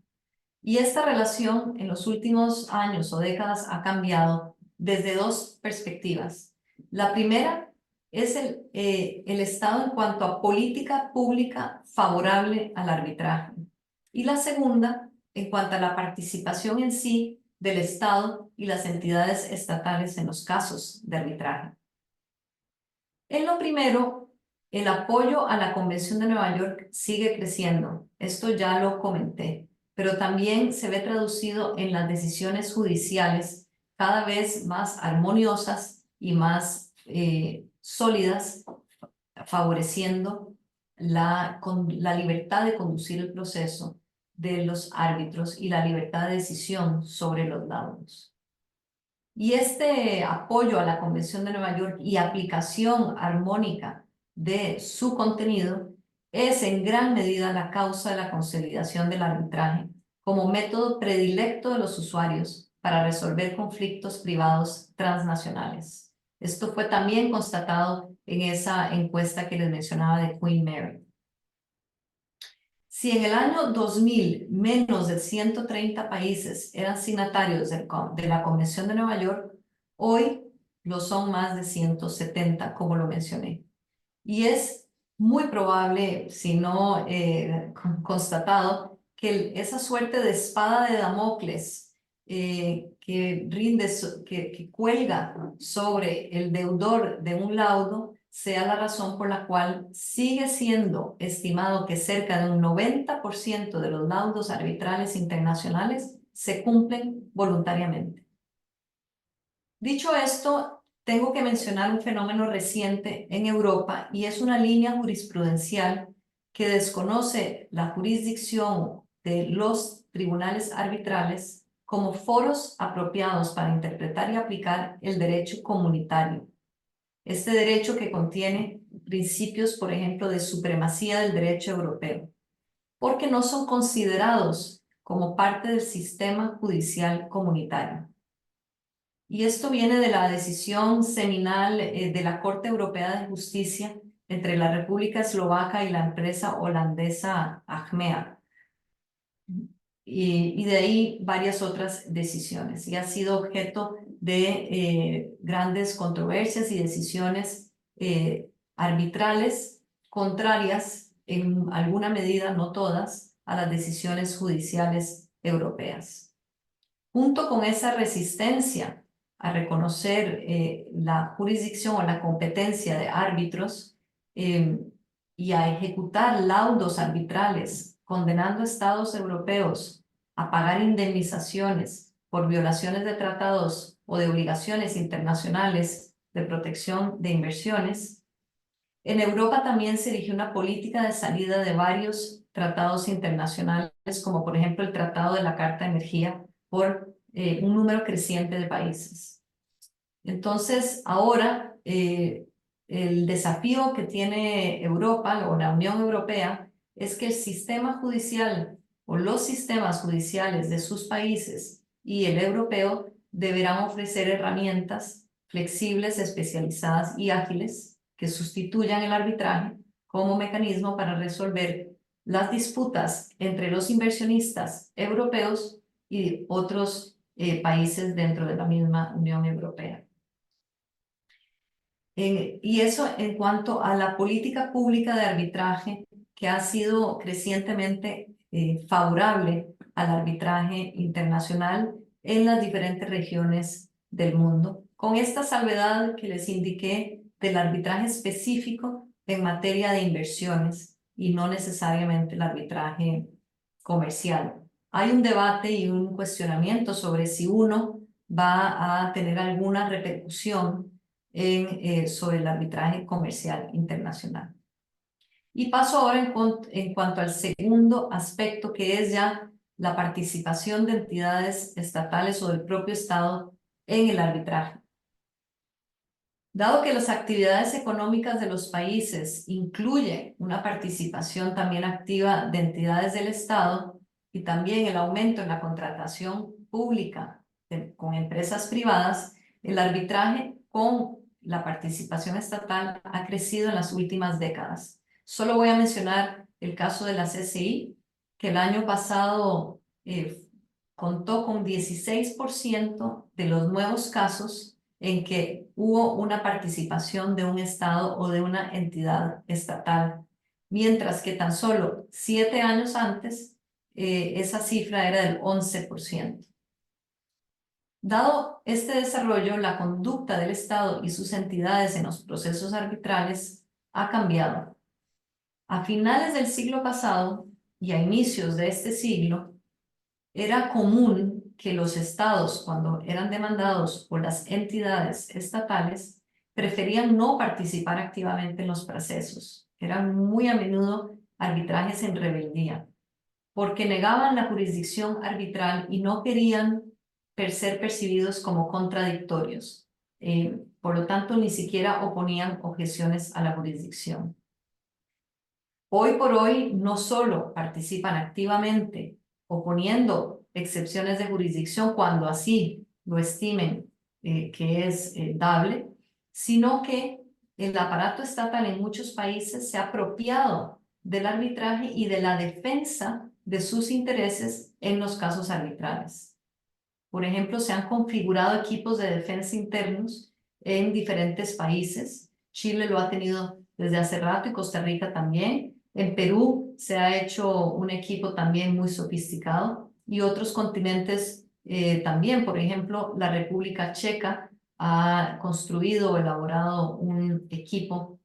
Y esta relación en los últimos años o décadas ha cambiado desde dos perspectivas. La primera es el Estado en cuanto a política pública favorable al arbitraje. Y la segunda en cuanto a la participación en sí del Estado y las entidades estatales en los casos de arbitraje. En lo primero, El apoyo a la Convención de Nueva York sigue creciendo. Esto ya lo comenté, pero también se ve traducido en las decisiones judiciales cada vez más armoniosas y más sólidas, favoreciendo la libertad de conducir el proceso de los árbitros y la libertad de decisión sobre los laudos. Y este apoyo a la Convención de Nueva York y aplicación armónica de su contenido es en gran medida la causa de la consolidación del arbitraje como método predilecto de los usuarios para resolver conflictos privados transnacionales. Esto fue también constatado en esa encuesta que les mencionaba de Queen Mary. Si en el año 2000 menos de 130 países eran signatarios de la Convención de Nueva York, hoy lo son más de 170, como lo mencioné. Y es muy probable, si no constatado, que esa suerte de espada de Damocles que cuelga sobre el deudor de un laudo sea la razón por la cual sigue siendo estimado que cerca de un 90% de los laudos arbitrales internacionales se cumplen voluntariamente. Dicho esto, tengo que mencionar un fenómeno reciente en Europa y es una línea jurisprudencial que desconoce la jurisdicción de los tribunales arbitrales como foros apropiados para interpretar y aplicar el derecho comunitario. Este derecho que contiene principios, por ejemplo, de supremacía del derecho europeo, porque no son considerados como parte del sistema judicial comunitario. Y esto viene de la decisión seminal de la Corte Europea de Justicia entre la República Eslovaca y la empresa holandesa Achmea. Y de ahí varias otras decisiones. Y ha sido objeto de grandes controversias y decisiones arbitrales contrarias en alguna medida, no todas, a las decisiones judiciales europeas. Junto con esa resistencia a reconocer la jurisdicción o la competencia de árbitros y a ejecutar laudos arbitrales condenando a estados europeos a pagar indemnizaciones por violaciones de tratados o de obligaciones internacionales de protección de inversiones, en Europa también se erigió una política de salida de varios tratados internacionales, como por ejemplo el Tratado de la Carta de Energía, por un número creciente de países. Entonces, ahora el desafío que tiene Europa o la Unión Europea es que el sistema judicial o los sistemas judiciales de sus países y el europeo deberán ofrecer herramientas flexibles, especializadas y ágiles que sustituyan el arbitraje como mecanismo para resolver las disputas entre los inversionistas europeos y otros países dentro de la misma Unión Europea. Y eso en cuanto a la política pública de arbitraje que ha sido crecientemente favorable al arbitraje internacional en las diferentes regiones del mundo, con esta salvedad que les indiqué del arbitraje específico en materia de inversiones y no necesariamente el arbitraje comercial. Hay un debate y un cuestionamiento sobre si uno va a tener alguna repercusión sobre el arbitraje comercial internacional. Y paso ahora en cuanto al segundo aspecto, que es ya la participación de entidades estatales o del propio Estado en el arbitraje. Dado que las actividades económicas de los países incluyen una participación también activa de entidades del Estado y también el aumento en la contratación pública con empresas privadas, el arbitraje con la participación estatal ha crecido en las últimas décadas. Solo voy a mencionar el caso de la CCI, que el año pasado contó con 16% de los nuevos casos en que hubo una participación de un Estado o de una entidad estatal, mientras que tan solo 7 años antes esa cifra era del 11%. Dado este desarrollo, la conducta del Estado y sus entidades en los procesos arbitrales ha cambiado. A finales del siglo pasado y a inicios de este siglo, era común que los estados, cuando eran demandados por las entidades estatales, preferían no participar activamente en los procesos. Eran muy a menudo arbitrajes en rebeldía, porque negaban la jurisdicción arbitral y no querían ser percibidos como contradictorios. Por lo tanto, ni siquiera oponían objeciones a la jurisdicción. Hoy por hoy, no solo participan activamente oponiendo excepciones de jurisdicción cuando así lo estimen que es dable, sino que el aparato estatal en muchos países se ha apropiado del arbitraje y de la defensa de sus intereses en los casos arbitrales. Por ejemplo, se han configurado equipos de defensa internos en diferentes países. Chile lo ha tenido desde hace rato y Costa Rica también. En Perú se ha hecho un equipo también muy sofisticado y otros continentes también. Por ejemplo, la República Checa ha construido o elaborado un equipo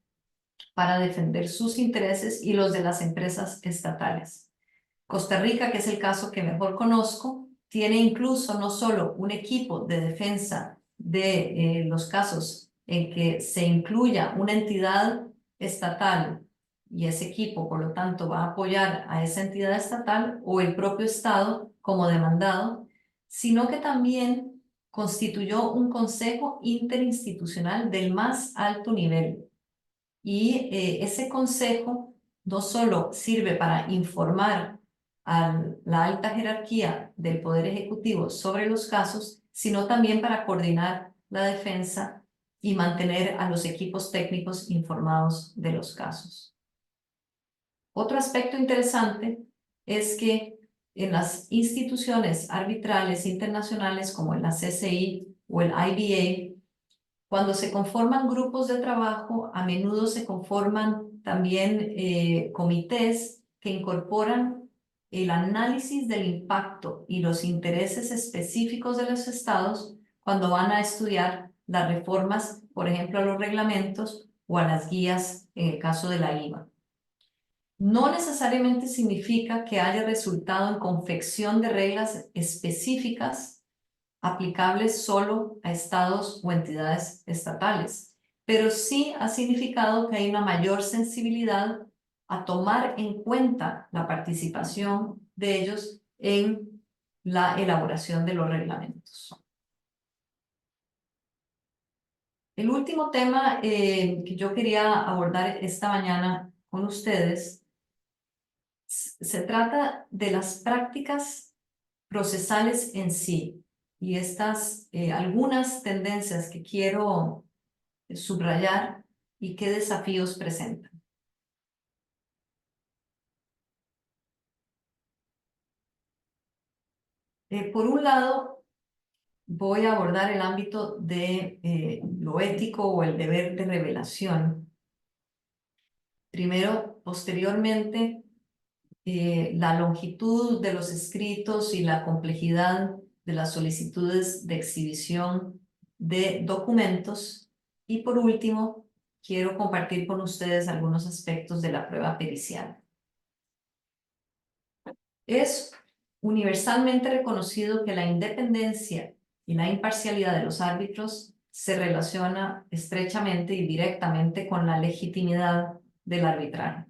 para defender sus intereses y los de las empresas estatales. Costa Rica, que es el caso que mejor conozco, tiene incluso no solo un equipo de defensa de los casos en que se incluya una entidad estatal y ese equipo, por lo tanto, va a apoyar a esa entidad estatal o el propio Estado como demandado, sino que también constituyó un consejo interinstitucional del más alto nivel. Y ese consejo no solo sirve para informar a la alta jerarquía del Poder Ejecutivo sobre los casos, sino también para coordinar la defensa y mantener a los equipos técnicos informados de los casos. Otro aspecto interesante es que en las instituciones arbitrales internacionales como en la CCI o el IBA, cuando se conforman grupos de trabajo, a menudo se conforman también comités que incorporan el análisis del impacto y los intereses específicos de los estados cuando van a estudiar las reformas, por ejemplo, a los reglamentos o a las guías en el caso de la IVA. No necesariamente significa que haya resultado en confección de reglas específicas aplicables solo a estados o entidades estatales, pero sí ha significado que hay una mayor sensibilidad a tomar en cuenta la participación de ellos en la elaboración de los reglamentos. El último tema que yo quería abordar esta mañana con ustedes se trata de las prácticas procesales en sí y estas algunas tendencias que quiero subrayar y qué desafíos presentan. Por un lado, voy a abordar el ámbito de lo ético o el deber de revelación. Primero, posteriormente, la longitud de los escritos y la complejidad de las solicitudes de exhibición de documentos. Y por último, quiero compartir con ustedes algunos aspectos de la prueba pericial. Es universalmente reconocido que la independencia y la imparcialidad de los árbitros se relaciona estrechamente y directamente con la legitimidad del arbitraje.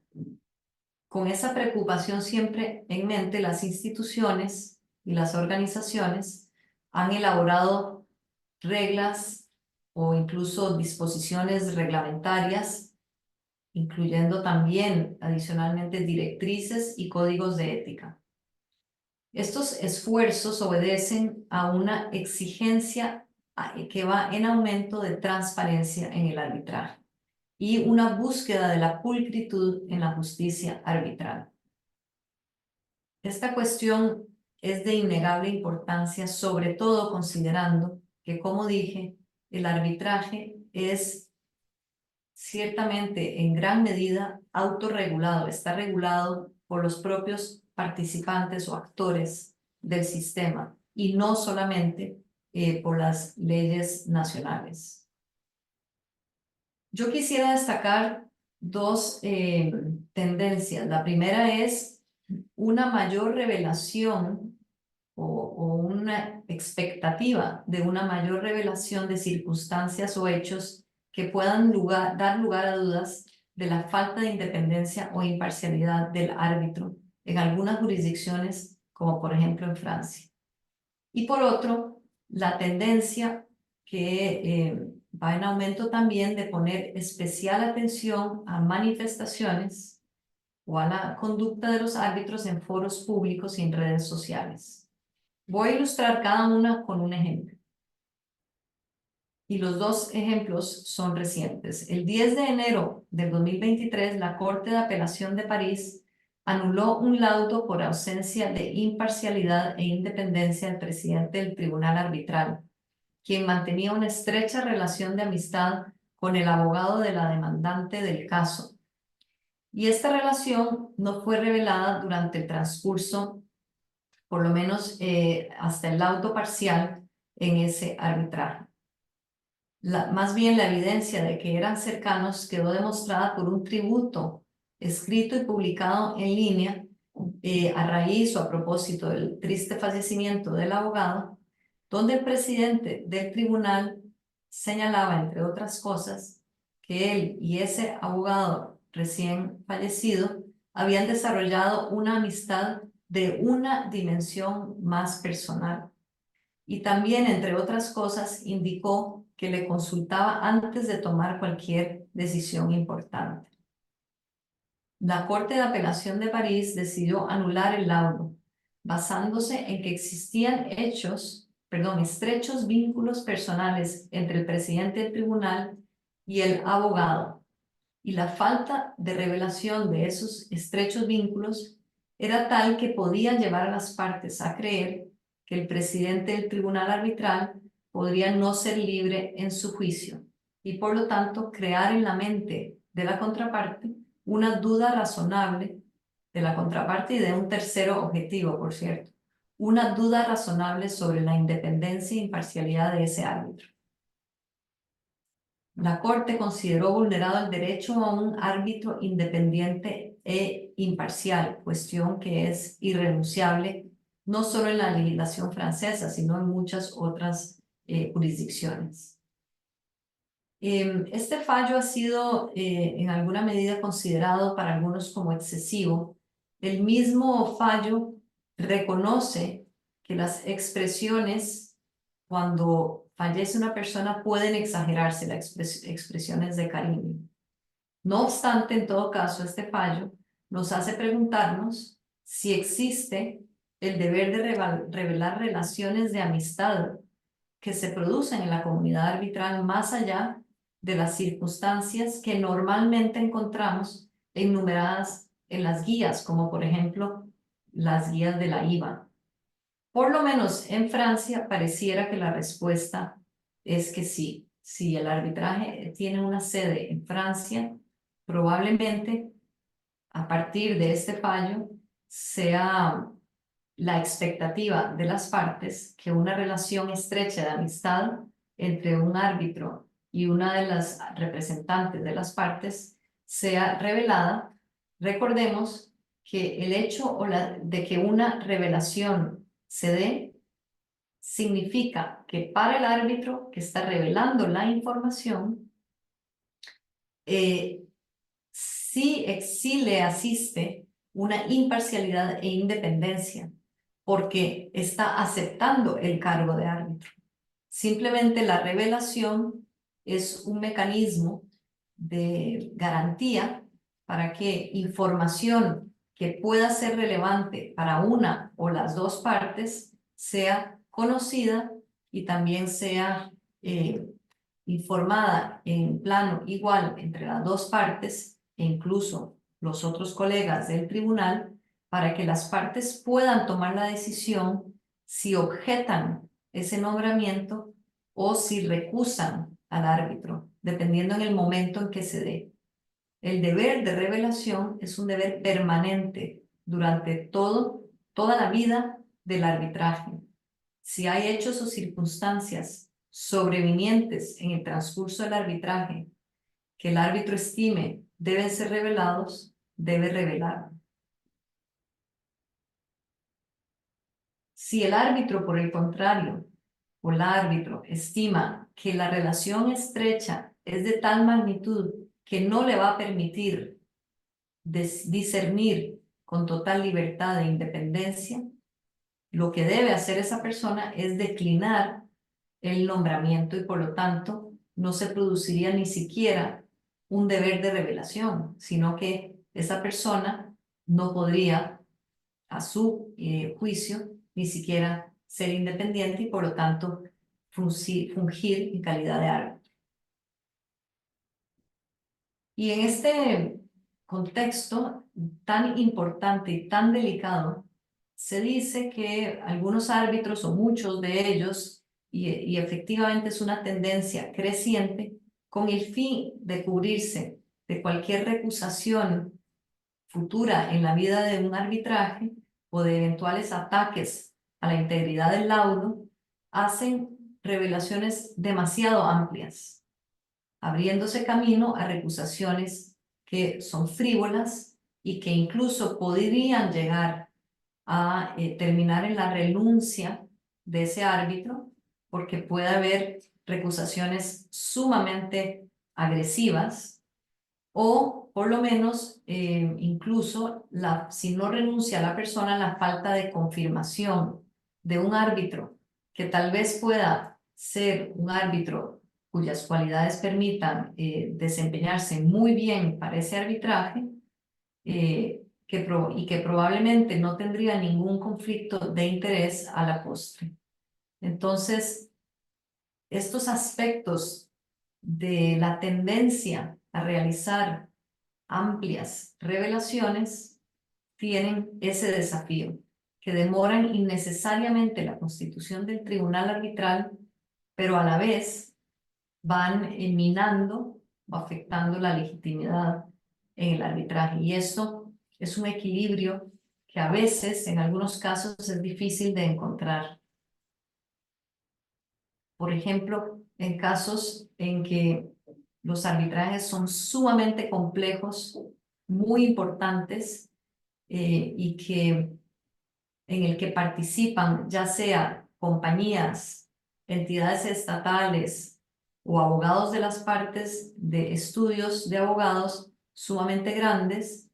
Con esa preocupación siempre en mente, las instituciones y las organizaciones han elaborado reglas o incluso disposiciones reglamentarias, incluyendo también adicionalmente directrices y códigos de ética. Estos esfuerzos obedecen a una exigencia que va en aumento de transparencia en el arbitraje y una búsqueda de la pulcritud en la justicia arbitral. Esta cuestión es de innegable importancia, sobre todo considerando que, como dije, el arbitraje es ciertamente en gran medida autorregulado, está regulado por los propios participantes o actores del sistema y no solamente por las leyes nacionales. Yo quisiera destacar dos tendencias. La primera es una mayor revelación o una expectativa de una mayor revelación de circunstancias o hechos que puedan dar lugar a dudas de la falta de independencia o imparcialidad del árbitro en algunas jurisdicciones, como por ejemplo en Francia. Y por otro, la tendencia que va en aumento también de poner especial atención a manifestaciones o a la conducta de los árbitros en foros públicos y en redes sociales. Voy a ilustrar cada una con un ejemplo. Y los dos ejemplos son recientes. El 10 de enero del 2023, la Corte de Apelación de París anuló un laudo por ausencia de imparcialidad e independencia del presidente del Tribunal Arbitral, quien mantenía una estrecha relación de amistad con el abogado de la demandante del caso. Y esta relación no fue revelada durante el transcurso, por lo menos hasta el laudo parcial en ese arbitraje. Más bien la evidencia de que eran cercanos quedó demostrada por un tributo escrito y publicado en línea a raíz o a propósito del triste fallecimiento del abogado, donde el presidente del tribunal señalaba, entre otras cosas, que él y ese abogado recién fallecido habían desarrollado una amistad de una dimensión más personal. Y también, entre otras cosas, indicó que le consultaba antes de tomar cualquier decisión importante. La Corte de Apelación de París decidió anular el laudo, basándose en que existían estrechos vínculos personales entre el presidente del tribunal y el abogado, y la falta de revelación de esos estrechos vínculos era tal que podía llevar a las partes a creer que el presidente del tribunal arbitral podría no ser libre en su juicio y por lo tanto crear en la mente de la contraparte una duda razonable de la contraparte y de un tercero objetivo, por cierto, una duda razonable sobre la independencia e imparcialidad de ese árbitro. La Corte consideró vulnerado el derecho a un árbitro independiente e imparcial, cuestión que es irrenunciable no solo en la legislación francesa, sino en muchas otras jurisdicciones. Este fallo ha sido en alguna medida considerado para algunos como excesivo. El mismo fallo reconoce que las expresiones cuando fallece una persona pueden exagerarse, las expresiones de cariño. No obstante, en todo caso, este fallo nos hace preguntarnos si existe el deber de revelar relaciones de amistad que se producen en la comunidad arbitral más allá de las circunstancias que normalmente encontramos enumeradas en las guías, como por ejemplo las guías de la IVA. Por lo menos en Francia pareciera que la respuesta es que sí. Si el arbitraje tiene una sede en Francia, probablemente a partir de este fallo sea la expectativa de las partes que una relación estrecha de amistad entre un árbitro y una de las representantes de las partes sea revelada. Recordemos que el hecho de que una revelación se dé significa que para el árbitro que está revelando la información, sí le asiste una imparcialidad e independencia, porque está aceptando el cargo de árbitro. Simplemente la revelación es un mecanismo de garantía para que información que pueda ser relevante para una o las dos partes sea conocida y también sea informada en plano igual entre las dos partes e incluso los otros colegas del tribunal, para que las partes puedan tomar la decisión si objetan ese nombramiento o si recusan al árbitro, dependiendo en el momento en que se dé. El deber de revelación es un deber permanente durante toda la vida del arbitraje. Si hay hechos o circunstancias sobrevinientes en el transcurso del arbitraje que el árbitro estime deben ser revelados, debe revelar. Si el árbitro, por el contrario, o el árbitro estima que la relación estrecha es de tal magnitud que no le va a permitir discernir con total libertad e independencia, lo que debe hacer esa persona es declinar el nombramiento y por lo tanto no se produciría ni siquiera un deber de revelación, sino que esa persona no podría, a su juicio, ni siquiera ser independiente y por lo tanto fungir en calidad de árbitro. Y en este contexto tan importante y tan delicado, se dice que algunos árbitros o muchos de ellos, y efectivamente es una tendencia creciente, con el fin de cubrirse de cualquier recusación futura en la vida de un arbitraje o de eventuales ataques a la integridad del laudo, hacen revelaciones demasiado amplias, abriéndose camino a recusaciones que son frívolas y que incluso podrían llegar a terminar en la renuncia de ese árbitro, porque puede haber recusaciones sumamente agresivas o por lo menos incluso si no renuncia la persona, la falta de confirmación de un árbitro que tal vez pueda ser un árbitro cuyas cualidades permitan desempeñarse muy bien para ese arbitraje y que probablemente no tendría ningún conflicto de interés a la postre. Entonces, estos aspectos de la tendencia a realizar amplias revelaciones tienen ese desafío, que demoran innecesariamente la constitución del tribunal arbitral, pero a la vez van minando o afectando la legitimidad en el arbitraje. Y esto es un equilibrio que a veces, en algunos casos, es difícil de encontrar. Por ejemplo, en casos en que los arbitrajes son sumamente complejos, muy importantes, y en el que participan ya sea compañías, entidades estatales o abogados de las partes de estudios de abogados sumamente grandes,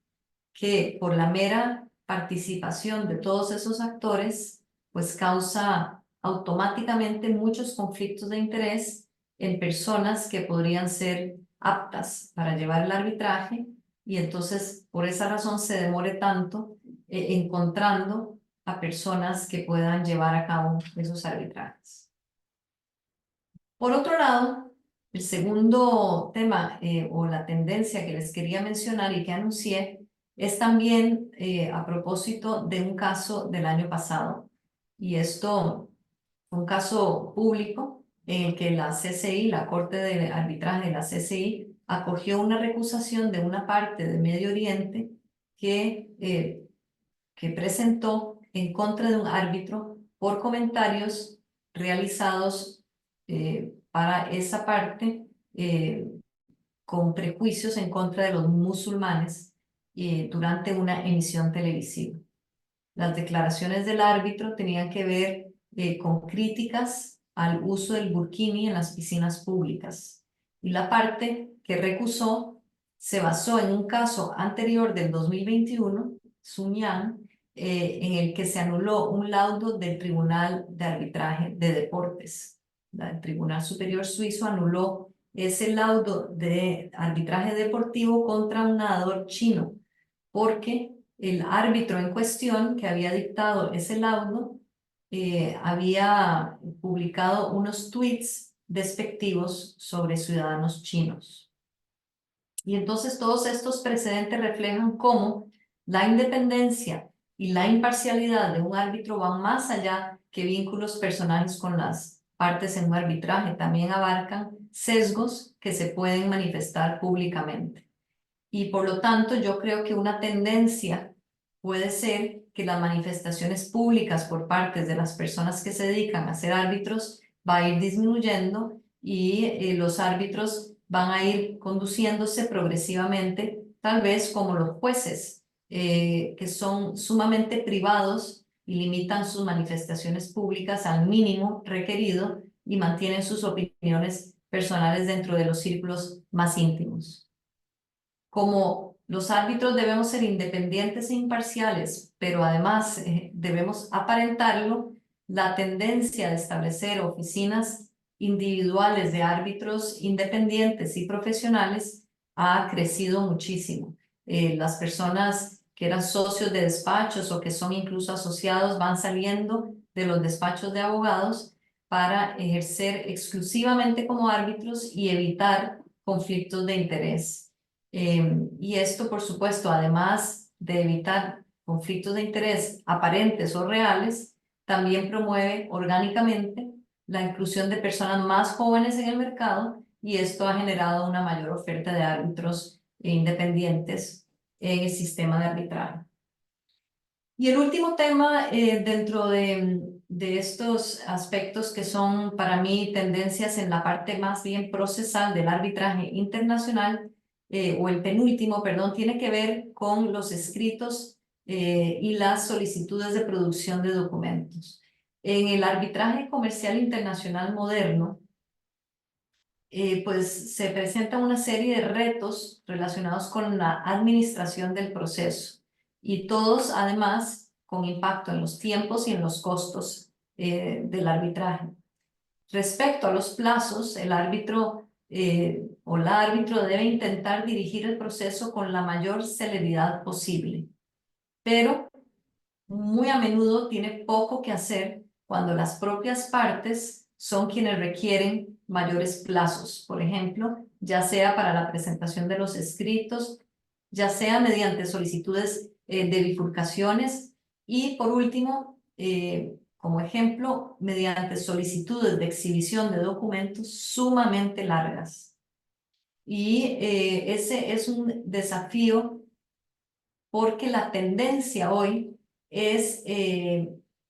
que por la mera participación de todos esos actores, pues causa automáticamente muchos conflictos de interés en personas que podrían ser aptas para llevar el arbitraje y entonces por esa razón se demore tanto encontrando a personas que puedan llevar a cabo esos arbitrajes. Por otro lado, el segundo tema o la tendencia que les quería mencionar y que anuncié es también a propósito de un caso del año pasado. Y esto fue un caso público en el que la CCI, la Corte de Arbitraje de la CCI, acogió una recusación de una parte de Medio Oriente que presentó en contra de un árbitro por comentarios realizados para esa parte con prejuicios en contra de los musulmanes durante una emisión televisiva. Las declaraciones del árbitro tenían que ver con críticas al uso del burkini en las piscinas públicas. Y la parte que recusó se basó en un caso anterior del 2021, Sunyan, en el que se anuló un laudo del Tribunal de Arbitraje de Deportes. El Tribunal Superior Suizo anuló ese laudo de arbitraje deportivo contra un nadador chino, porque el árbitro en cuestión que había dictado ese laudo había publicado unos tweets despectivos sobre ciudadanos chinos. Y entonces todos estos precedentes reflejan cómo la independencia y la imparcialidad de un árbitro van más allá que vínculos personales con las partes en un arbitraje, también abarcan sesgos que se pueden manifestar públicamente. Y por lo tanto, yo creo que una tendencia puede ser que las manifestaciones públicas por parte de las personas que se dedican a ser árbitros va a ir disminuyendo y los árbitros van a ir conduciéndose progresivamente, tal vez como los jueces, que son sumamente privados y limitan sus manifestaciones públicas al mínimo requerido y mantienen sus opiniones personales dentro de los círculos más íntimos. Como los árbitros debemos ser independientes e imparciales, pero además debemos aparentarlo, la tendencia de establecer oficinas individuales de árbitros independientes y profesionales ha crecido muchísimo. Las personas que eran socios de despachos o que son incluso asociados van saliendo de los despachos de abogados para ejercer exclusivamente como árbitros y evitar conflictos de interés. Y esto, por supuesto, además de evitar conflictos de interés aparentes o reales, también promueve orgánicamente la inclusión de personas más jóvenes en el mercado, y esto ha generado una mayor oferta de árbitros independientes en el sistema de arbitraje. Y el último tema dentro de estos aspectos que son para mí tendencias en la parte más bien procesal del arbitraje internacional, o el penúltimo, perdón, tiene que ver con los escritos y las solicitudes de producción de documentos. En el arbitraje comercial internacional moderno, pues se presenta una serie de retos relacionados con la administración del proceso, y todos además con impacto en los tiempos y en los costos del arbitraje. Respecto a los plazos, el árbitro o la árbitro debe intentar dirigir el proceso con la mayor celeridad posible, pero muy a menudo tiene poco que hacer cuando las propias partes son quienes requieren mayores plazos, por ejemplo, ya sea para la presentación de los escritos, ya sea mediante solicitudes de bifurcaciones, y por último, como ejemplo, mediante solicitudes de exhibición de documentos sumamente largas. Y ese es un desafío porque la tendencia hoy es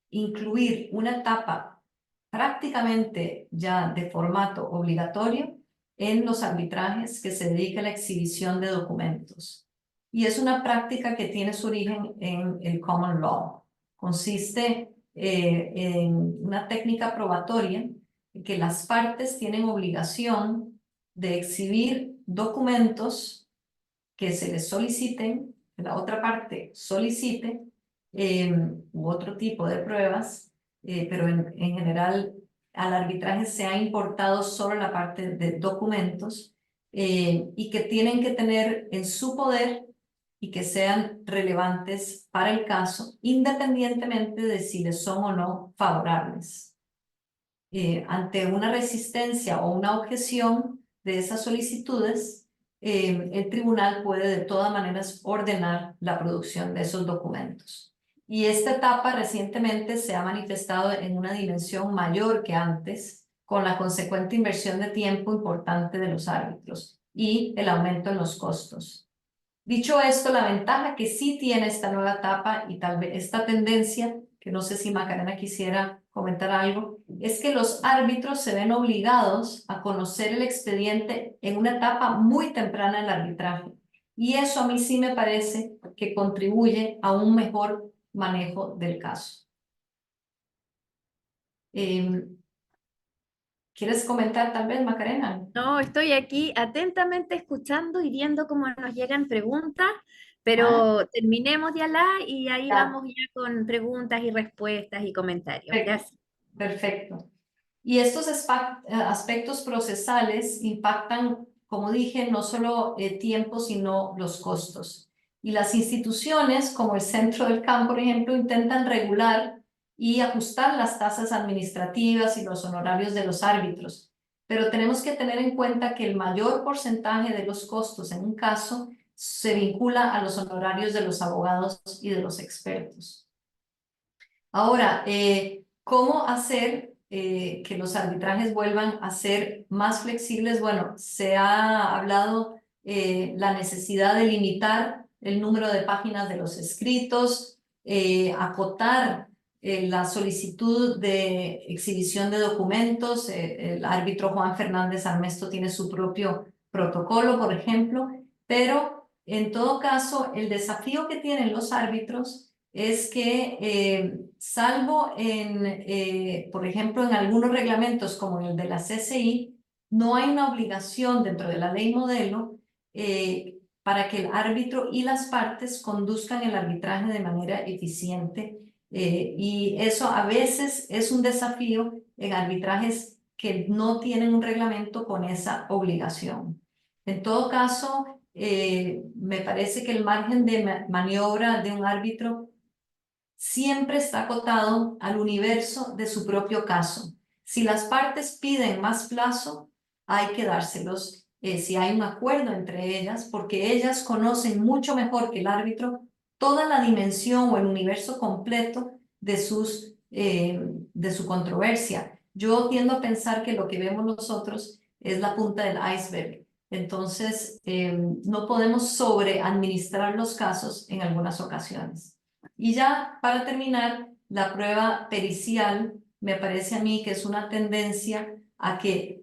incluir una etapa prácticamente ya de formato obligatorio en los arbitrajes que se dedica a la exhibición de documentos. Y es una práctica que tiene su origen en el common law. Consiste en una técnica probatoria que las partes tienen obligación de exhibir documentos que se les soliciten, que la otra parte solicite, u otro tipo de pruebas, pero en general al arbitraje se ha importado solo la parte de documentos, y que tienen que tener en su poder y que sean relevantes para el caso, independientemente de si les son o no favorables. Ante una resistencia o una objeción de esas solicitudes, el tribunal puede de todas maneras ordenar la producción de esos documentos. Y esta etapa recientemente se ha manifestado en una dimensión mayor que antes, con la consecuente inversión de tiempo importante de los árbitros y el aumento en los costos. Dicho esto, la ventaja que sí tiene esta nueva etapa y tal vez esta tendencia, que no sé si Macarena quisiera comentar algo, es que los árbitros se ven obligados a conocer el expediente en una etapa muy temprana del arbitraje. Y eso a mí sí me parece que contribuye a un mejor manejo del caso. ¿Quieres comentar tal vez, Macarena? No, estoy aquí atentamente escuchando y viendo cómo nos llegan preguntas, pero terminemos de hablar y ahí Ya. vamos ya con preguntas y respuestas y comentarios. Gracias. Perfecto. Y estos aspectos procesales impactan, como dije, no solo tiempo, sino los costos. Y las instituciones, como el Centro del CAM, por ejemplo, intentan regular y ajustar las tasas administrativas y los honorarios de los árbitros. Pero tenemos que tener en cuenta que el mayor porcentaje de los costos en un caso se vincula a los honorarios de los abogados y de los expertos. Ahora, ¿cómo hacer que los arbitrajes vuelvan a ser más flexibles? Bueno, se ha hablado la necesidad de limitar el número de páginas de los escritos, acotar la solicitud de exhibición de documentos. El árbitro Juan Fernández Armesto tiene su propio protocolo, por ejemplo, pero en todo caso, el desafío que tienen los árbitros es que, salvo por ejemplo, en algunos reglamentos como el de la CCI, no hay una obligación dentro de la ley modelo para que el árbitro y las partes conduzcan el arbitraje de manera eficiente. Y eso a veces es un desafío en arbitrajes que no tienen un reglamento con esa obligación. En todo caso, me parece que el margen de maniobra de un árbitro siempre está acotado al universo de su propio caso. Si las partes piden más plazo, hay que dárselos si hay un acuerdo entre ellas, porque ellas conocen mucho mejor que el árbitro toda la dimensión o el universo completo de su controversia. Yo tiendo a pensar que lo que vemos nosotros es la punta del iceberg. Entonces, no podemos sobreadministrar los casos en algunas ocasiones. Y ya para terminar, la prueba pericial me parece a mí que es una tendencia a que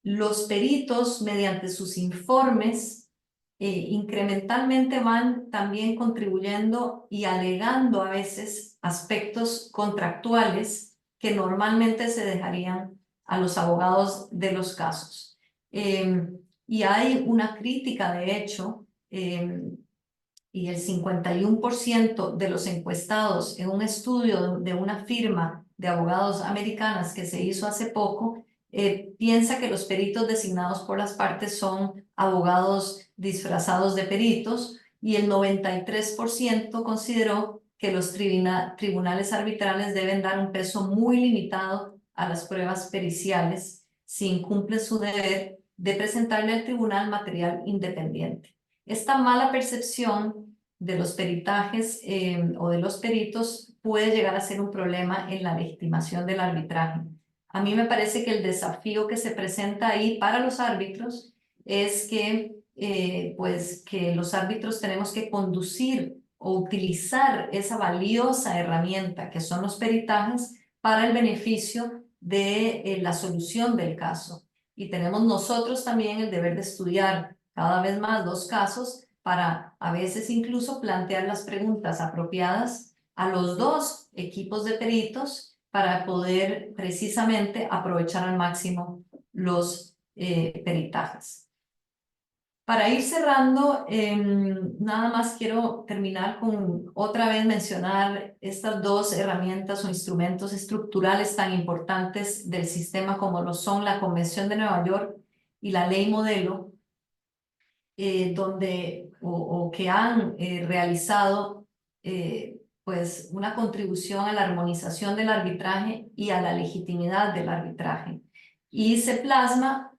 los peritos, mediante sus informes, incrementalmente van también contribuyendo y alegando a veces aspectos contractuales que normalmente se dejarían a los abogados de los casos. Y hay una crítica, de hecho, y el 51% de los encuestados en un estudio de una firma de abogados americanas que se hizo hace poco, piensa que los peritos designados por las partes son abogados disfrazados de peritos, y el 93% consideró que los tribunales arbitrales deben dar un peso muy limitado a las pruebas periciales si incumplen su deber de presentarle al tribunal material independiente. Esta mala percepción de los peritajes o de los peritos puede llegar a ser un problema en la legitimación del arbitraje. A mí me parece que el desafío que se presenta ahí para los árbitros es que, pues, que los árbitros tenemos que conducir o utilizar esa valiosa herramienta que son los peritajes para el beneficio de la solución del caso. Y tenemos nosotros también el deber de estudiar cada vez más los casos para a veces incluso plantear las preguntas apropiadas a los dos equipos de peritos para poder precisamente aprovechar al máximo los peritajes. Para ir cerrando, nada más quiero terminar con otra vez mencionar estas dos herramientas o instrumentos estructurales tan importantes del sistema como lo son la Convención de Nueva York y la Ley Modelo, que han realizado pues una contribución a la armonización del arbitraje y a la legitimidad del arbitraje. Y se plasma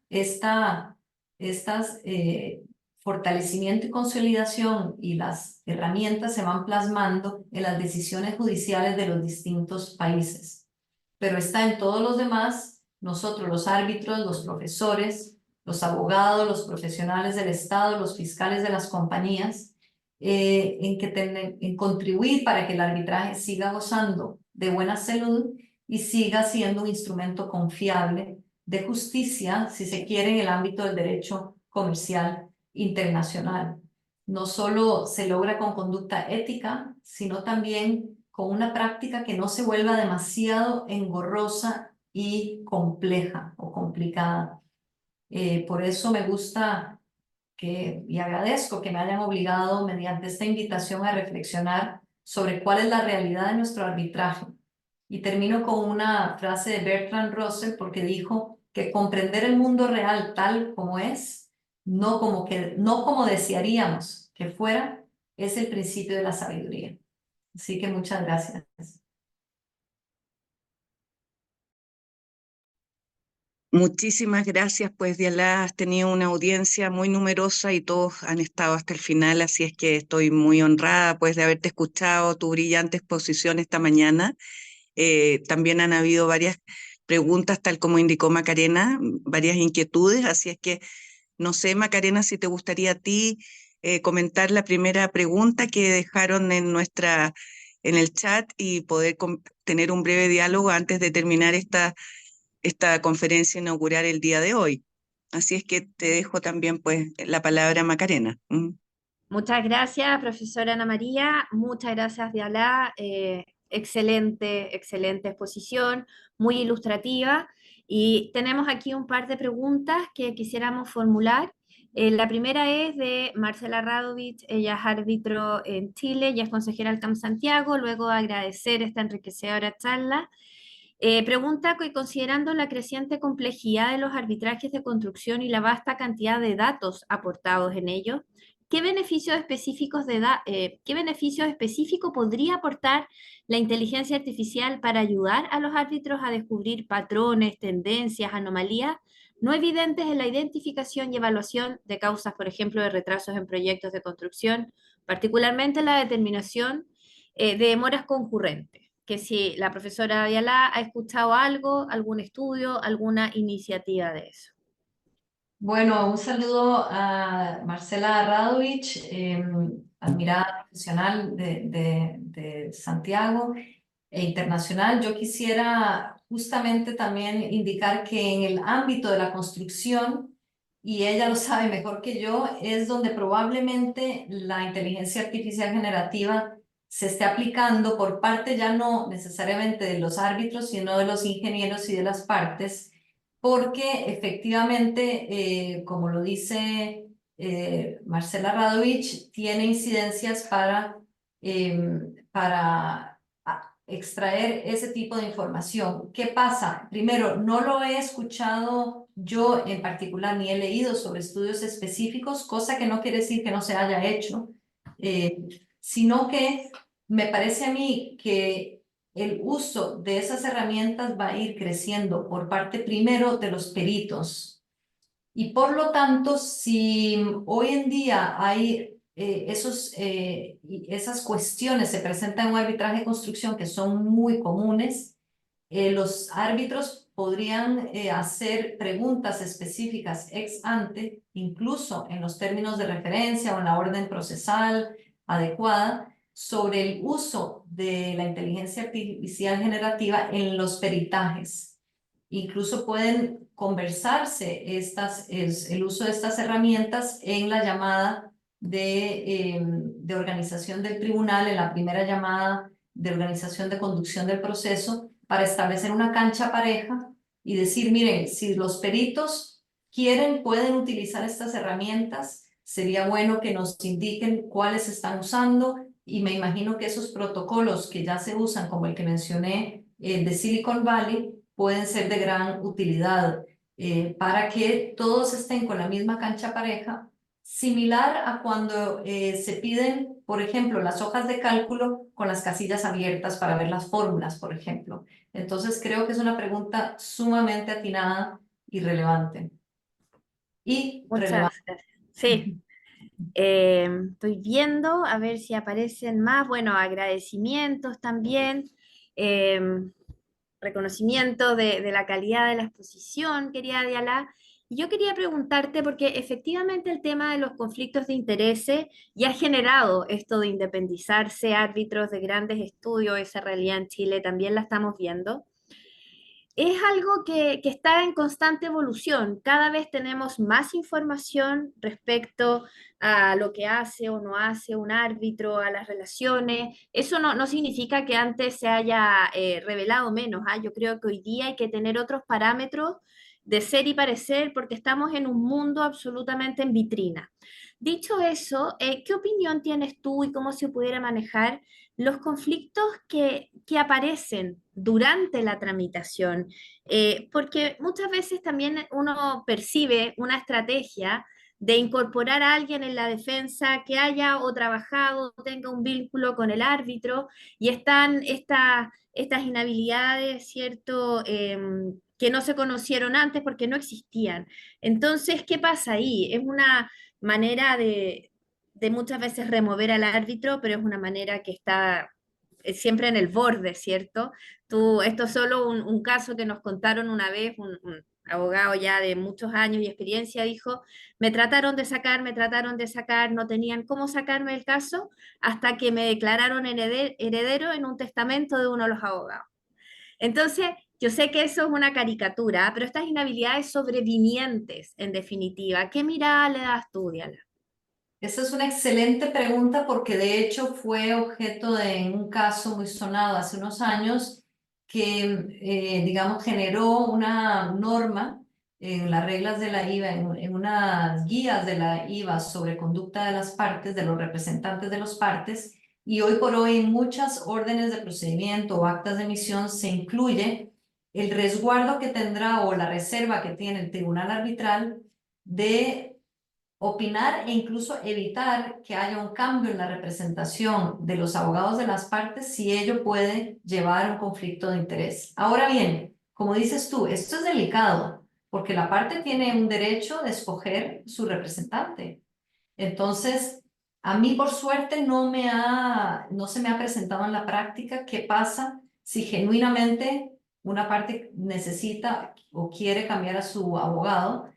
fortalecimiento y consolidación, y las herramientas se van plasmando en las decisiones judiciales de los distintos países. Pero está en todos los demás, nosotros los árbitros, los profesores, los abogados, los profesionales del Estado, los fiscales de las compañías, en contribuir para que el arbitraje siga gozando de buena salud y siga siendo un instrumento confiable de justicia, si se quiere, en el ámbito del derecho comercial internacional. No solo se logra con conducta ética, sino también con una práctica que no se vuelva demasiado engorrosa y compleja o complicada. Por eso me gusta y agradezco que me hayan obligado mediante esta invitación a reflexionar sobre cuál es la realidad de nuestro arbitraje. Y termino con una frase de Bertrand Russell, porque dijo que comprender el mundo real tal como es, no como desearíamos que fuera, es el principio de la sabiduría. Así que muchas gracias. Muchísimas gracias, pues Dialá, has tenido una audiencia muy numerosa y todos han estado hasta el final, así es que estoy muy honrada pues de haberte escuchado tu brillante exposición esta mañana. También han habido varias preguntas, tal como indicó Macarena, varias inquietudes, así es que no sé, Macarena, si te gustaría a ti comentar la primera pregunta que dejaron en el chat y poder tener un breve diálogo antes de terminar esta conferencia inaugural el día de hoy. Así es que te dejo también pues la palabra, Macarena. Muchas gracias, profesora Ana María. Muchas gracias, Dialá. Excelente, excelente exposición, muy ilustrativa. Y tenemos aquí un par de preguntas que quisiéramos formular. La primera es de Marcela Radovich, ella es árbitro en Chile, ya es consejera del Camp Santiago, luego de agradecer esta enriquecedora charla. Pregunta que considerando la creciente complejidad de los arbitrajes de construcción y la vasta cantidad de datos aportados en ellos, ¿qué beneficios qué beneficios específicos podría aportar la inteligencia artificial para ayudar a los árbitros a descubrir patrones, tendencias, anomalías no evidentes en la identificación y evaluación de causas, por ejemplo, de retrasos en proyectos de construcción, particularmente la determinación de demoras concurrentes? Que si la profesora Ayala ha escuchado algo, algún estudio, alguna iniciativa de eso. Bueno, un saludo a Marcela Radovich, admirada profesional de Santiago e internacional. Yo quisiera justamente también indicar que en el ámbito de la construcción, y ella lo sabe mejor que yo, es donde probablemente la inteligencia artificial generativa se esté aplicando por parte ya no necesariamente de los árbitros, sino de los ingenieros y de las partes, porque efectivamente, como lo dice Marcela Radovich, tiene incidencias para extraer ese tipo de información. ¿Qué pasa? Primero, no lo he escuchado yo en particular, ni he leído sobre estudios específicos, cosa que no quiere decir que no se haya hecho, sino que me parece a mí que el uso de esas herramientas va a ir creciendo por parte primero de los peritos. Y por lo tanto, si hoy en día hay esas cuestiones se presentan en un arbitraje de construcción que son muy comunes, los árbitros podrían hacer preguntas específicas ex ante, incluso en los términos de referencia o en la orden procesal adecuada, sobre el uso de la inteligencia artificial generativa en los peritajes. Incluso pueden conversarse el uso de estas herramientas en la llamada de organización del tribunal, en la primera llamada de organización de conducción del proceso, para establecer una cancha pareja y decir, miren, si los peritos quieren, pueden utilizar estas herramientas, sería bueno que nos indiquen cuáles están usando, y me imagino que esos protocolos que ya se usan, como el que mencioné, de Silicon Valley, pueden ser de gran utilidad para que todos estén con la misma cancha pareja, similar a cuando se piden, por ejemplo, las hojas de cálculo con las casillas abiertas para ver las fórmulas, por ejemplo. Entonces creo que es una pregunta sumamente atinada y relevante. Muchas gracias. Sí. Estoy viendo a ver si aparecen más, bueno, agradecimientos también, eh, reconocimiento de la calidad de la exposición, querida Diala. Y yo quería preguntarte, porque efectivamente el tema de los conflictos de intereses ya ha generado esto de independizarse árbitros de grandes estudios, esa realidad en Chile también la estamos viendo. Es algo que está en constante evolución. Cada vez tenemos más información respecto a lo que hace o no hace un árbitro, a las relaciones. Eso no significa que antes se haya revelado menos. Yo creo que hoy día hay que tener otros parámetros de ser y parecer porque estamos en un mundo absolutamente en vitrina. Dicho eso, ¿qué opinión tienes tú y cómo se pudiera manejar los conflictos que aparecen durante la tramitación? Porque muchas veces también uno percibe una estrategia de incorporar a alguien en la defensa que haya o trabajado, o tenga un vínculo con el árbitro, y están estas inhabilidades, ¿cierto? Que no se conocieron antes porque no existían. Entonces, ¿qué pasa ahí? Es una manera de muchas veces remover al árbitro, pero es una manera que está siempre en el borde, ¿cierto? Esto es solo un caso que nos contaron una vez, un abogado ya de muchos años y experiencia dijo, me trataron de sacar, no tenían cómo sacarme el caso hasta que me declararon heredero en un testamento de uno de los abogados. Entonces, Yo sé que eso es una caricatura, pero estas inhabilidades sobrevinientes, en definitiva, ¿qué mirada le das tú, Diana? Esa es una excelente pregunta porque de hecho fue objeto de un caso muy sonado hace unos años que, digamos, generó una norma en las reglas de la IVA, en unas guías de la IVA sobre conducta de las partes, de los representantes de las partes, y hoy por hoy en muchas órdenes de procedimiento o actas de emisión se incluye el resguardo que tendrá o la reserva que tiene el tribunal arbitral de opinar e incluso evitar que haya un cambio en la representación de los abogados de las partes si ello puede llevar a un conflicto de interés. Ahora bien, como dices tú, esto es delicado porque la parte tiene un derecho de escoger su representante. Entonces, a mí por suerte no se me ha presentado en la práctica qué pasa si genuinamente una parte necesita o quiere cambiar a su abogado.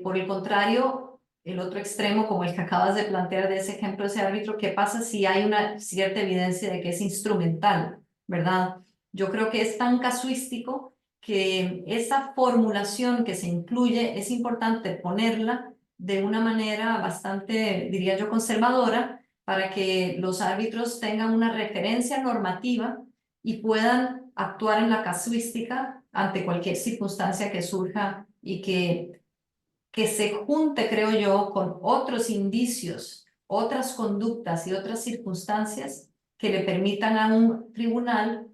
Por el contrario, el otro extremo, como el que acabas de plantear de ese ejemplo de ese árbitro, ¿qué pasa si hay una cierta evidencia de que es instrumental, verdad? Yo creo que es tan casuístico que esa formulación que se incluye es importante ponerla de una manera bastante, diría yo, conservadora, para que los árbitros tengan una referencia normativa y puedan actuar en la casuística ante cualquier circunstancia que surja y que se junte, creo yo, con otros indicios, otras conductas y otras circunstancias que le permitan a un tribunal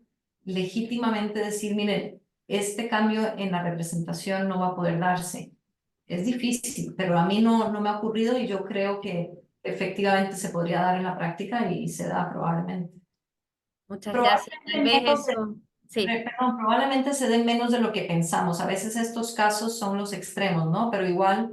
legítimamente decir, miren, este cambio en la representación no va a poder darse. Es difícil, pero a mí no me ha ocurrido y yo creo que efectivamente se podría dar en la práctica y se da probablemente. Muchas gracias. Tal Probablemente vez menos eso, sí. perdón, probablemente se den menos de lo que pensamos. A veces estos casos son los extremos, ¿no? Pero igual,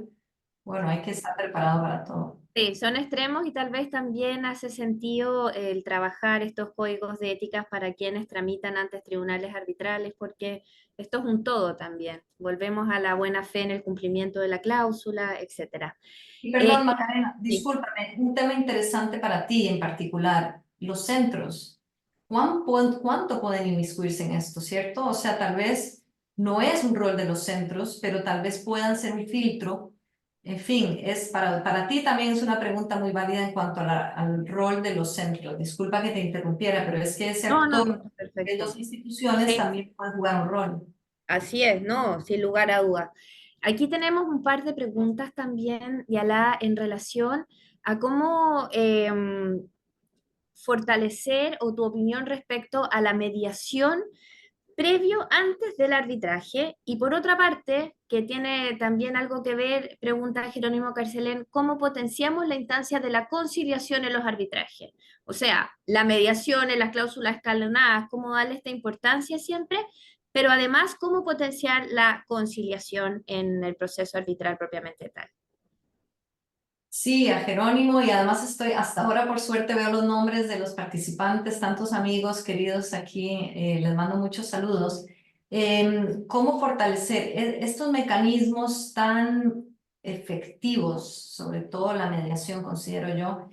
bueno, hay que estar preparado para todo. Sí, son extremos y tal vez también hace sentido el trabajar estos códigos de éticas para quienes tramitan ante tribunales arbitrales, porque esto es un todo también. Volvemos a la buena fe en el cumplimiento de la cláusula, etcétera. Y Eh, perdón, Macarena, sí. discúlpame, un tema interesante para ti en particular, los centros. ¿Cuánto pueden inmiscuirse en esto, cierto? O sea, tal vez no es un rol de los centros, pero tal vez puedan ser un filtro. En fin, para ti también es una pregunta muy válida en cuanto a al rol de los centros. Disculpa que te interrumpiera, pero es que ese No, no, actor no, de perfecto. dos instituciones Sí. también puede jugar un rol. Así es, ¿no? Sin lugar a dudas. Aquí tenemos un par de preguntas también, Yala, en relación a cómo fortalecer o tu opinión respecto a la mediación previo antes del arbitraje. Y por otra parte, que tiene también algo que ver, pregunta Jerónimo Carcelén, ¿cómo potenciamos la instancia de la conciliación en los arbitrajes? O sea, la mediación en las cláusulas escalonadas, cómo darle esta importancia siempre, pero además cómo potenciar la conciliación en el proceso arbitral propiamente tal. Sí, a Jerónimo, y además estoy, hasta ahora por suerte veo los nombres de los participantes, tantos amigos queridos aquí, les mando muchos saludos. ¿Cómo fortalecer estos mecanismos tan efectivos, sobre todo la mediación, considero yo?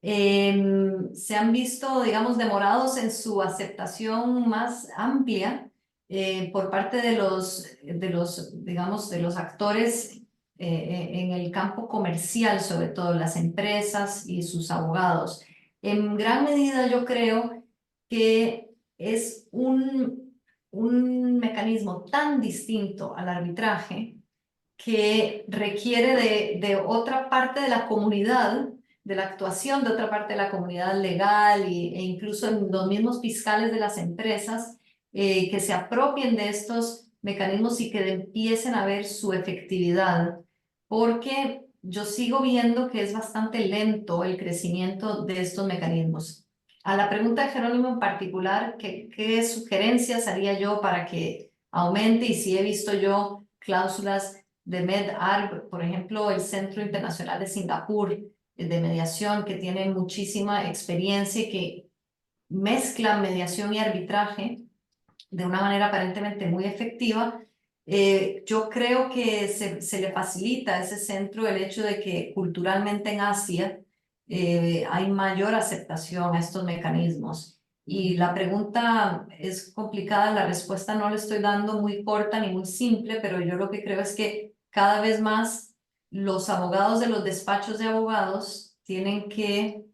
Se han visto, digamos, demorados en su aceptación más amplia por parte digamos, de los actores en el campo comercial, sobre todo las empresas y sus abogados. En gran medida yo creo que es un mecanismo tan distinto al arbitraje que requiere de otra parte de la comunidad, de la actuación de otra parte de la comunidad legal e incluso en los mismos fiscales de las empresas que se apropien de estos mecanismos y que empiecen a ver su efectividad, porque yo sigo viendo que es bastante lento el crecimiento de estos mecanismos. A la pregunta de Jerónimo en particular, ¿qué sugerencias haría yo para que aumente? Y si he visto yo cláusulas de MedArb, por ejemplo, el Centro Internacional de Singapur de Mediación, que tiene muchísima experiencia y que mezcla mediación y arbitraje de una manera aparentemente muy efectiva. Yo creo que se le facilita a ese centro el hecho de que culturalmente en Asia hay mayor aceptación a estos mecanismos Y la pregunta es complicada, la respuesta no le estoy dando muy corta ni muy simple, pero yo lo que creo es que cada vez más los abogados de los despachos de abogados tienen que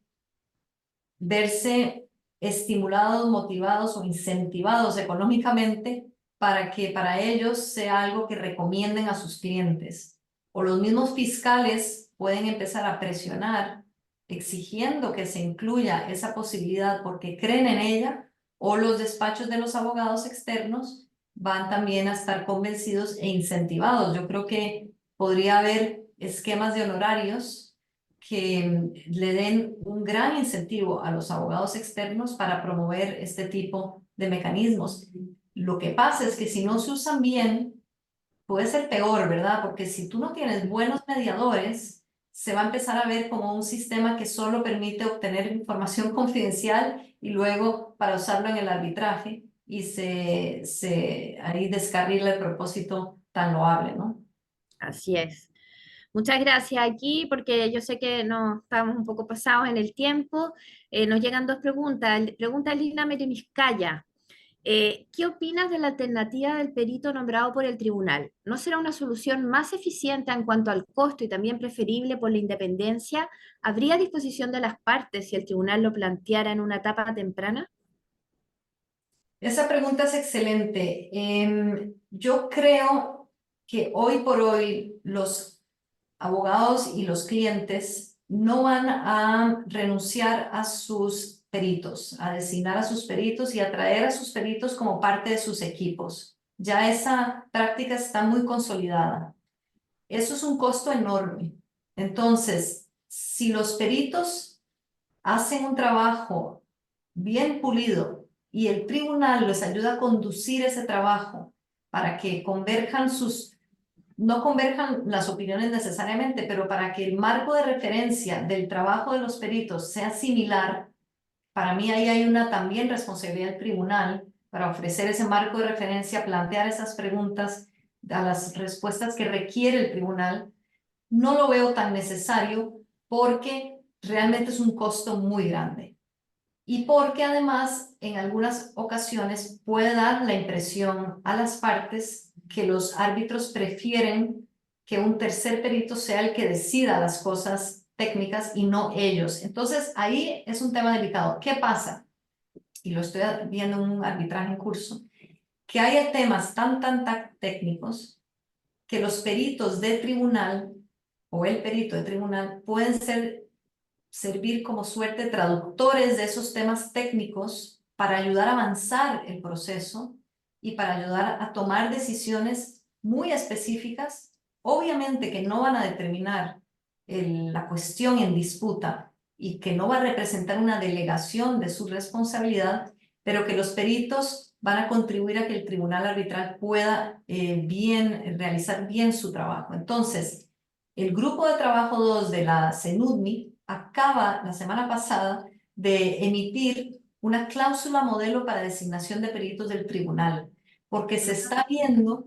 verse estimulados, motivados o incentivados económicamente para que para ellos sea algo que recomienden a sus clientes. O los mismos fiscales pueden empezar a presionar exigiendo que se incluya esa posibilidad porque creen en ella, o los despachos de los abogados externos van también a estar convencidos e incentivados. Yo creo que podría haber esquemas de honorarios que le den un gran incentivo a los abogados externos para promover este tipo de mecanismos. Lo que pasa es que si no se usan bien, puede ser peor, ¿verdad? Porque si tú no tienes buenos mediadores, se va a empezar a ver como un sistema que solo permite obtener información confidencial y luego para usarlo en el arbitraje y ahí descarrila el propósito tan loable, ¿no? Así es. Muchas gracias aquí, porque yo sé que no estamos un poco pasados en el tiempo. Nos llegan dos preguntas. Pregunta Lina Merimiskaya. ¿Qué opinas de la alternativa del perito nombrado por el tribunal? ¿No será una solución más eficiente en cuanto al costo y también preferible por la independencia? ¿Habría disposición de las partes si el tribunal lo planteara en una etapa temprana? Esa pregunta es excelente. Yo creo que hoy por hoy los abogados y los clientes no van a renunciar a sus peritos, a designar a sus peritos y a traer a sus peritos como parte de sus equipos. Ya esa práctica está muy consolidada. Eso es un costo enorme. Entonces, si los peritos hacen un trabajo bien pulido y el tribunal les ayuda a conducir ese trabajo para que no converjan las opiniones necesariamente, pero para que el marco de referencia del trabajo de los peritos sea similar, para mí ahí hay una también responsabilidad del tribunal para ofrecer ese marco de referencia, plantear esas preguntas a las respuestas que requiere el tribunal. No lo veo tan necesario porque realmente es un costo muy grande. Y porque además en algunas ocasiones puede dar la impresión a las partes que los árbitros prefieren que un tercer perito sea el que decida las cosas técnicas y no ellos. Entonces ahí es un tema delicado. ¿Qué pasa? Y lo estoy viendo en un arbitraje en curso, que hay temas tan técnicos que los peritos de tribunal o el perito de tribunal pueden servir como suerte traductores de esos temas técnicos para ayudar a avanzar el proceso y para ayudar a tomar decisiones muy específicas, obviamente que no van a determinar la cuestión en disputa y que no va a representar una delegación de su responsabilidad, pero que los peritos van a contribuir a que el tribunal arbitral pueda realizar bien su trabajo. Entonces, el grupo de trabajo 2 de la CENUDMI acaba la semana pasada de emitir una cláusula modelo para designación de peritos del tribunal, porque se está viendo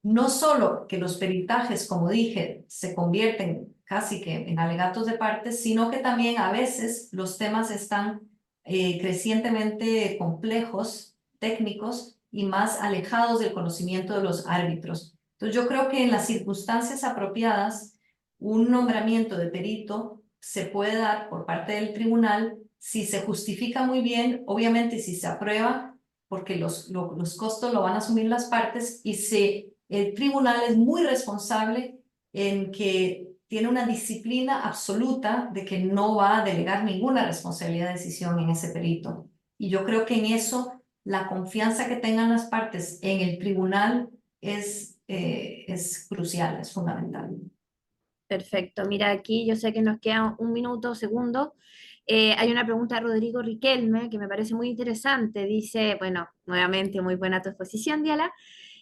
no solo que los peritajes, como dije, se convierten casi que en alegatos de partes, sino que también a veces los temas están crecientemente complejos, técnicos y más alejados del conocimiento de los árbitros. Entonces yo creo que en las circunstancias apropiadas, un nombramiento de perito se puede dar por parte del tribunal si se justifica muy bien, obviamente si se aprueba, porque los costos lo van a asumir las partes, y si el tribunal es muy responsable en que tiene una disciplina absoluta de que no va a delegar ninguna responsabilidad de decisión en ese perito. Y yo creo que en eso la confianza que tengan las partes en el tribunal es crucial, es fundamental. Perfecto. Mira, aquí yo sé que nos queda un minuto, segundo. Hay una pregunta de Rodrigo Riquelme que me parece muy interesante. Dice, bueno, nuevamente muy buena tu exposición, Diala.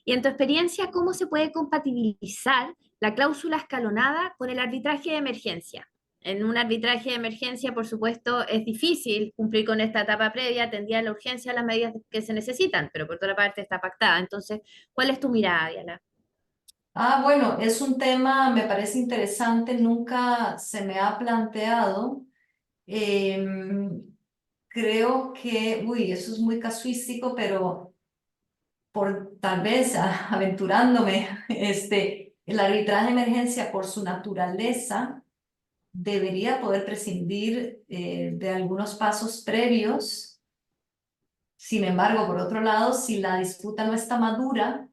Y en tu experiencia, ¿cómo se puede compatibilizar la cláusula escalonada con el arbitraje de emergencia? En un arbitraje de emergencia, por supuesto, es difícil cumplir con esta etapa previa, atendía la urgencia las medidas que se necesitan, pero por otra parte está pactada. Entonces, ¿cuál es tu mirada, Diala? Bueno, es un tema, me parece interesante, nunca se me ha planteado. creo que, eso es muy casuístico, pero por tal vez aventurándome, el arbitraje de emergencia por su naturaleza debería poder prescindir de algunos pasos previos. Sin embargo, por otro lado, si la disputa no está madura,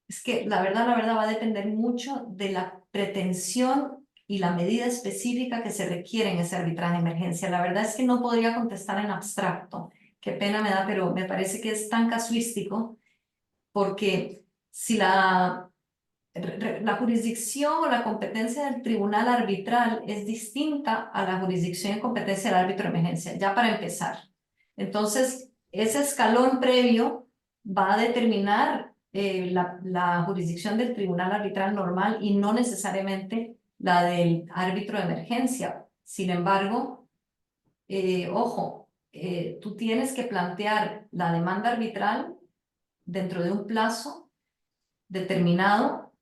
es que la verdad va a depender mucho de la pretensión y la medida específica que se requiere en ese arbitraje de emergencia. La verdad es que no podría contestar en abstracto. Qué pena me da, pero me parece que es tan casuístico porque si la jurisdicción o la competencia del tribunal arbitral es distinta a la jurisdicción y competencia del árbitro de emergencia, ya para empezar. Entonces, ese escalón previo va a determinar la jurisdicción del tribunal arbitral normal y no necesariamente la del árbitro de emergencia. Sin embargo, ojo, tú tienes que plantear la demanda arbitral dentro de un plazo determinado.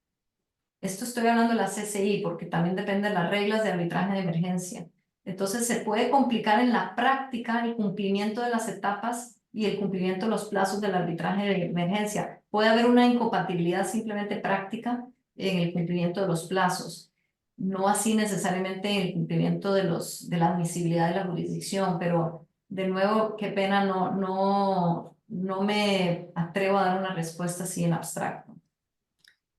Esto estoy hablando de la CCI porque también depende de las reglas de arbitraje de emergencia. Entonces se puede complicar en la práctica el cumplimiento de las etapas y el cumplimiento de los plazos del arbitraje de emergencia. Puede haber una incompatibilidad simplemente práctica en el cumplimiento de los plazos, no así necesariamente en el cumplimiento de la admisibilidad de la jurisdicción, pero de nuevo, qué pena, no me atrevo a dar una respuesta así en abstracto.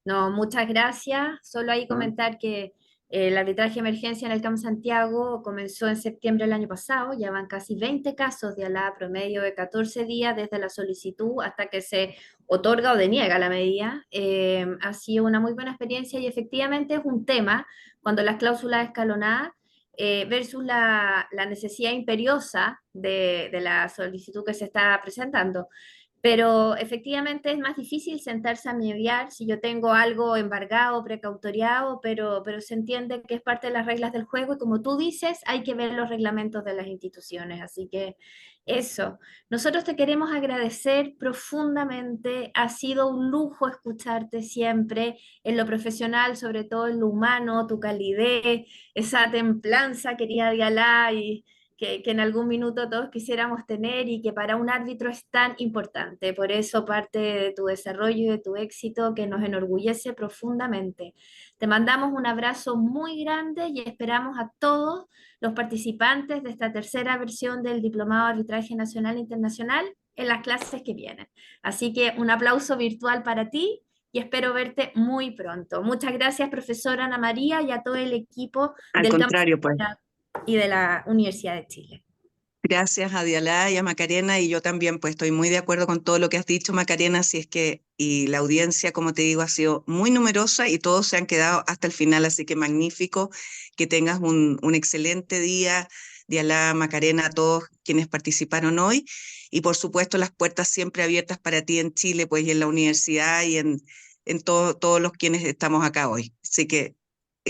No, muchas gracias. Solo ahí comentar que el arbitraje de emergencia en el Campo Santiago comenzó en septiembre del año pasado. Ya van casi 20 casos de alá, promedio de 14 días desde la solicitud hasta que se otorga o deniega la medida. Ha sido una muy buena experiencia y efectivamente es un tema cuando las cláusulas escalonadas versus la necesidad imperiosa de la solicitud que se está presentando. Pero efectivamente es más difícil sentarse a mediar si yo tengo algo embargado, precautoriado, pero se entiende que es parte de las reglas del juego y como tú dices, hay que ver los reglamentos de las instituciones. Así que eso, nosotros te queremos agradecer profundamente. Ha sido un lujo escucharte siempre en lo profesional, sobre todo en lo humano, tu calidez, esa templanza, querida Dialá, y que en algún minuto todos quisiéramos tener y que para un árbitro es tan importante. Por eso parte de tu desarrollo y de tu éxito que nos enorgullece profundamente. Te mandamos un abrazo muy grande y esperamos a todos los participantes de esta tercera versión del Diplomado de Arbitraje Nacional e Internacional en las clases que vienen. Así que un aplauso virtual para ti y espero verte muy pronto. Muchas gracias, profesora Ana María, y a todo el equipo Al del Campo contrario, pues. y de la Universidad de Chile. Gracias a Dialá y a Macarena, y yo también pues estoy muy de acuerdo con todo lo que has dicho, Macarena, si es que, y la audiencia, como te digo, ha sido muy numerosa y todos se han quedado hasta el final, así que magnífico, que tengas un excelente día, Dialá, Macarena, a todos quienes participaron hoy, y por supuesto las puertas siempre abiertas para ti en Chile, pues y en la universidad y en todos los quienes estamos acá hoy, así que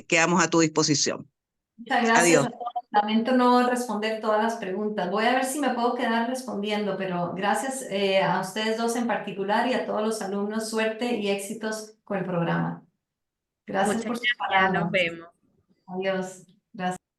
quedamos a tu disposición. Muchas gracias Adiós. a todos. Lamento no responder todas las preguntas. Voy a ver si me puedo quedar respondiendo, pero gracias a ustedes dos en particular y a todos los alumnos. Suerte y éxitos con el programa. Gracias Muchas por sus gracias, nos palabras. vemos. Adiós. Gracias.